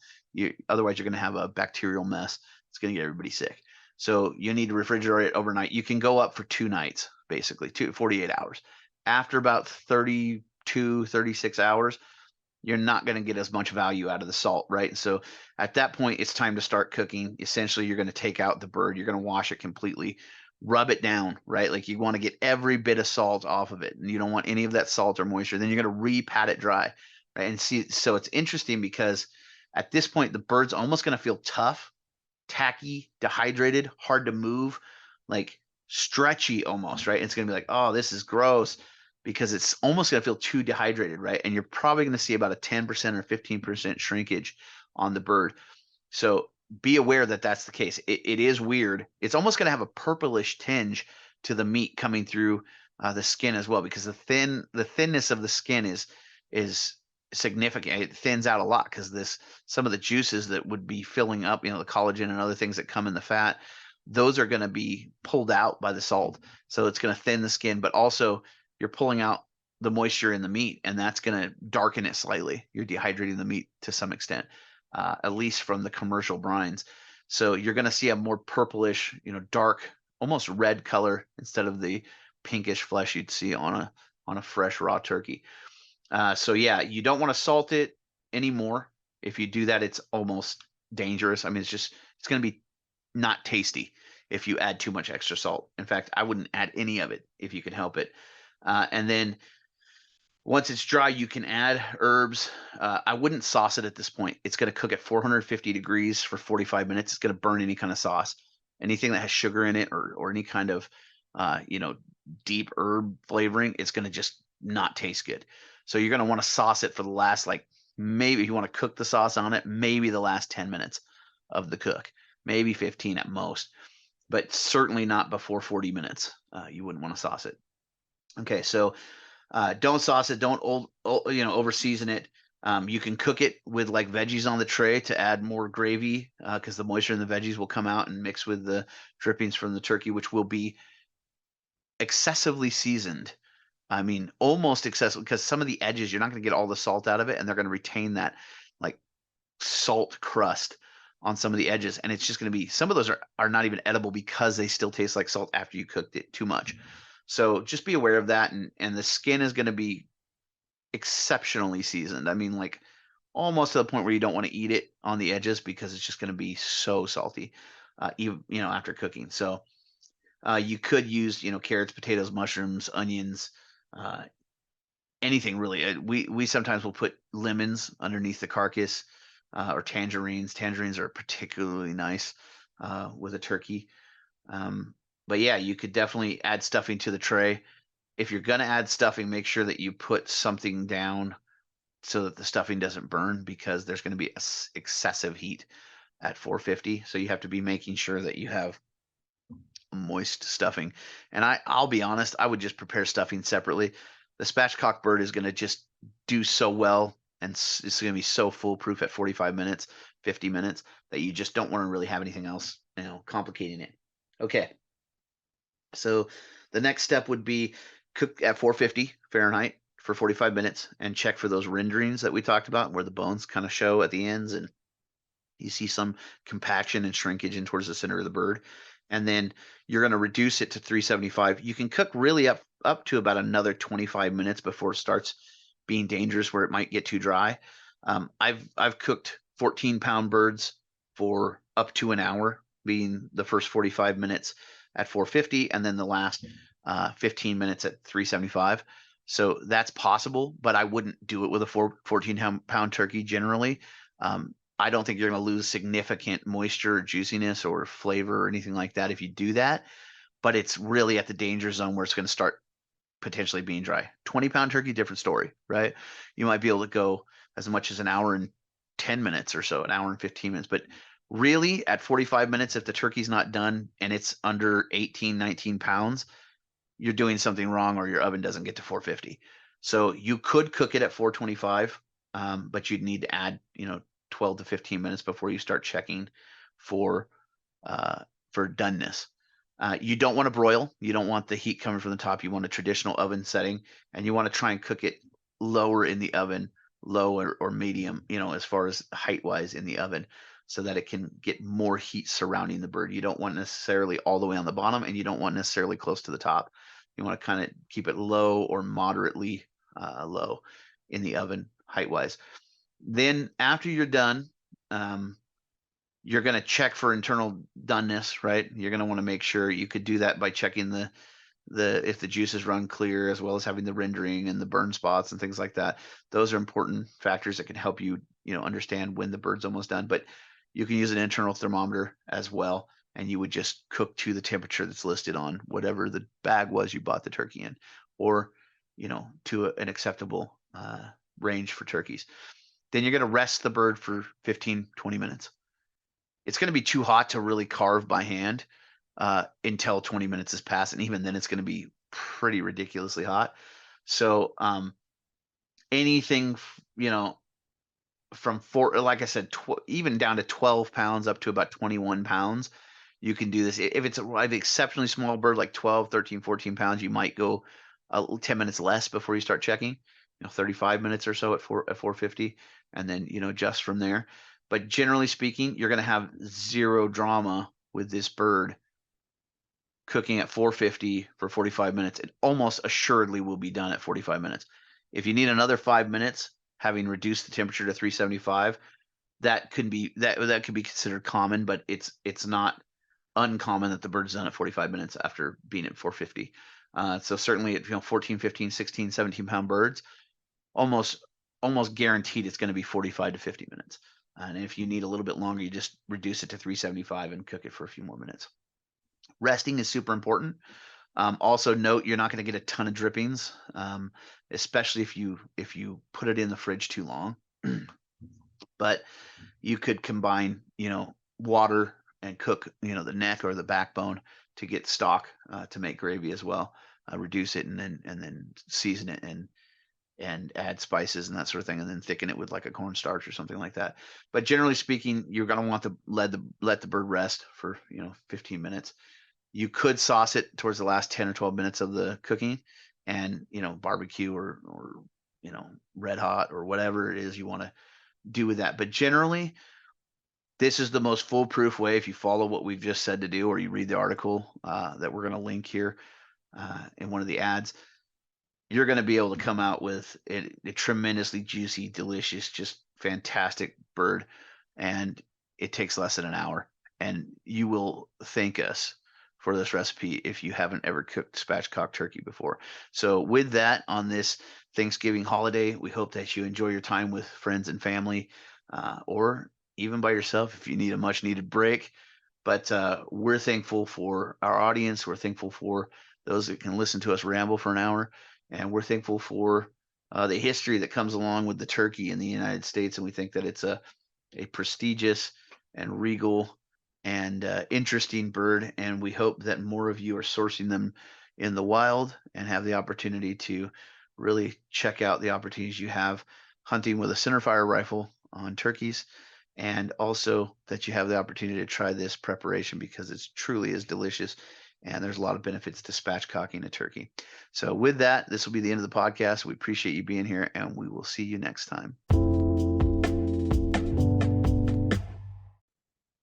Otherwise, you're going to have a bacterial mess. It's going to get everybody sick. So you need to refrigerate it overnight. You can go up for 2 nights, basically, 48 hours. After about 32, 36 hours, you're not going to get as much value out of the salt, right? So at that point, it's time to start cooking. Essentially, you're going to take out the bird. You're going to wash it completely, rub it down, right? Like you want to get every bit of salt off of it, and you don't want any of that salt or moisture. Then you're going to re-pat it dry, right? And see, so it's interesting because at this point, the bird's almost going to feel tough, tacky, dehydrated, hard to move, like stretchy almost, right? It's going to be like, oh, this is gross because it's almost going to feel too dehydrated, right? And you're probably going to see about a 10% or 15% shrinkage on the bird. So be aware that that's the case. It is weird. It's almost going to have a purplish tinge to the meat coming through the skin as well, because the thinness of the skin is significant. It thins out a lot because some of the juices that would be filling up, the collagen and other things that come in the fat, those are going to be pulled out by the salt. So it's going to thin the skin, but also you're pulling out the moisture in the meat, and that's going to darken it slightly. You're dehydrating the meat to some extent, at least from the commercial brines. So you're going to see a more purplish, dark, almost red color instead of the pinkish flesh you'd see on a fresh raw turkey. So yeah, you don't want to salt it anymore. If you do that, it's almost dangerous. I mean, it's going to be not tasty if you add too much extra salt. In fact, I wouldn't add any of it if you can help it. And then once it's dry, you can add herbs. I wouldn't sauce it at this point. It's going to cook at 450 degrees for 45 minutes. It's going to burn any kind of sauce. Anything that has sugar in it or any kind of, deep herb flavoring, it's going to just not taste good. So you're going to want to sauce it for the last, maybe if you want to cook the sauce on it, maybe the last 10 minutes of the cook, maybe 15 at most, but certainly not before 40 minutes. You wouldn't want to sauce it. Okay, so don't sauce it. Don't over season it. You can cook it with veggies on the tray to add more gravy because the moisture in the veggies will come out and mix with the drippings from the turkey, which will be excessively seasoned. I mean, almost excessive, because some of the edges, you're not going to get all the salt out of it, and they're going to retain that salt crust on some of the edges. And it's just going to be, some of those are not even edible because they still taste like salt after you cooked it too much. So just be aware of that. And the skin is going to be exceptionally seasoned. I mean, almost to the point where you don't want to eat it on the edges because it's just going to be so salty, even, after cooking. So you could use, carrots, potatoes, mushrooms, onions, anything really. We sometimes will put lemons underneath the carcass, or tangerines. Tangerines are particularly nice with a turkey. But yeah, you could definitely add stuffing to the tray. If you're going to add stuffing, make sure that you put something down so that the stuffing doesn't burn, because there's going to be excessive heat at 450. So you have to be making sure that you have moist stuffing. And I'll be honest, I would just prepare stuffing separately. The spatchcock bird is going to just do so well, and it's going to be so foolproof at 45 minutes, 50 minutes, that you just don't want to really have anything else, complicating it. Okay. So the next step would be cook at 450 Fahrenheit for 45 minutes and check for those renderings that we talked about, where the bones kind of show at the ends and you see some compaction and shrinkage in towards the center of the bird. And then you're going to reduce it to 375. You can cook really up to about another 25 minutes before it starts being dangerous, where it might get too dry. I've cooked 14-pound birds for up to an hour, being the first 45 minutes at 450 and then the last 15 minutes at 375. So that's possible, but I wouldn't do it with a 14-pound turkey generally. I don't think you're going to lose significant moisture or juiciness or flavor or anything like that if you do that, but it's really at the danger zone where it's going to start potentially being dry. 20-pound turkey, different story, right? You might be able to go as much as an hour and 10 minutes or so, an hour and 15 minutes, but really at 45 minutes, if the turkey's not done and it's under 18, 19 pounds, you're doing something wrong or your oven doesn't get to 450. So you could cook it at 425, but you'd need to add 12 to 15 minutes before you start checking for doneness. You don't want to broil. You don't want the heat coming from the top. You want a traditional oven setting, and you want to try and cook it lower in the oven, low or medium, as far as height wise in the oven, so that it can get more heat surrounding the bird. You don't want necessarily all the way on the bottom, and you don't want necessarily close to the top. You want to kind of keep it low or moderately low in the oven height wise. Then after you're done, you're going to check for internal doneness, right? You're going to want to make sure. You could do that by checking the if the juices run clear, as well as having the rendering and the burn spots and things like that. Those are important factors that can help you, understand when the bird's almost done. But you can use an internal thermometer as well, and you would just cook to the temperature that's listed on whatever the bag was you bought the turkey in, or to an acceptable range for turkeys. Then you're going to rest the bird for 15, 20 minutes. It's going to be too hot to really carve by hand until 20 minutes has passed, and even then it's going to be pretty ridiculously hot. So anything from like I said, even down to 12 pounds up to about 21 pounds, you can do this. If it's an exceptionally small bird like 12, 13, 14 pounds, you might go 10 minutes less before you start checking, 35 minutes or so at 450, and then adjust from there. But generally speaking, you're going to have zero drama with this bird cooking at 450 for 45 minutes. It almost assuredly will be done at 45 minutes. If you need another 5 minutes, having reduced the temperature to 375, that could be considered common, but it's not uncommon that the bird's done at 45 minutes after being at 450. So certainly at 14, 15, 16, 17 pound birds, almost guaranteed it's going to be 45 to 50 minutes. And if you need a little bit longer, you just reduce it to 375 and cook it for a few more minutes. Resting is super important. Also note, you're not going to get a ton of drippings, especially if you put it in the fridge too long. But you could combine, water and cook, the neck or the backbone to get stock to make gravy as well. Reduce it and then season it and add spices and that sort of thing, and then thicken it with like a cornstarch or something like that. But generally speaking, you're going to want to let the bird rest for 15 minutes. You could sauce it towards the last 10 or 12 minutes of the cooking, and barbecue or red hot or whatever it is you want to do with that. But generally, this is the most foolproof way if you follow what we've just said to do, or you read the article that we're going to link here in one of the ads. You're going to be able to come out with a tremendously juicy, delicious, just fantastic bird, and it takes less than an hour. And you will thank us for this recipe if you haven't ever cooked spatchcock turkey before. So with that, on this Thanksgiving holiday, we hope that you enjoy your time with friends and family, or even by yourself if you need a much needed break. But we're thankful for our audience. We're thankful for those that can listen to us ramble for an hour. And we're thankful for the history that comes along with the turkey in the United States. And we think that it's a prestigious and regal and interesting bird. And we hope that more of you are sourcing them in the wild and have the opportunity to really check out the opportunities you have hunting with a centerfire rifle on turkeys. And also that you have the opportunity to try this preparation, because it truly is delicious. And there's a lot of benefits to spatchcocking a turkey. So with that, this will be the end of the podcast. We appreciate you being here, and we will see you next time.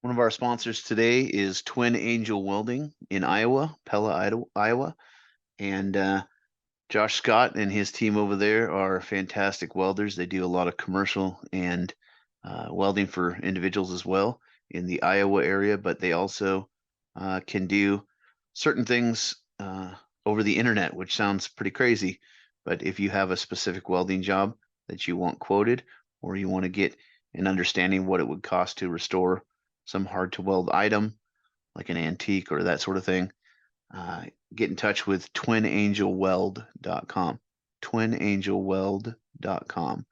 One of our sponsors today is Twin Angel Welding in Iowa, Pella, Iowa. And Josh Scott and his team over there are fantastic welders. They do a lot of commercial and welding for individuals as well in the Iowa area, but they also can do certain things over the internet, which sounds pretty crazy. But if you have a specific welding job that you want quoted, or you want to get an understanding of what it would cost to restore some hard to weld item, like an antique or that sort of thing, get in touch with twinangelweld.com. twinangelweld.com.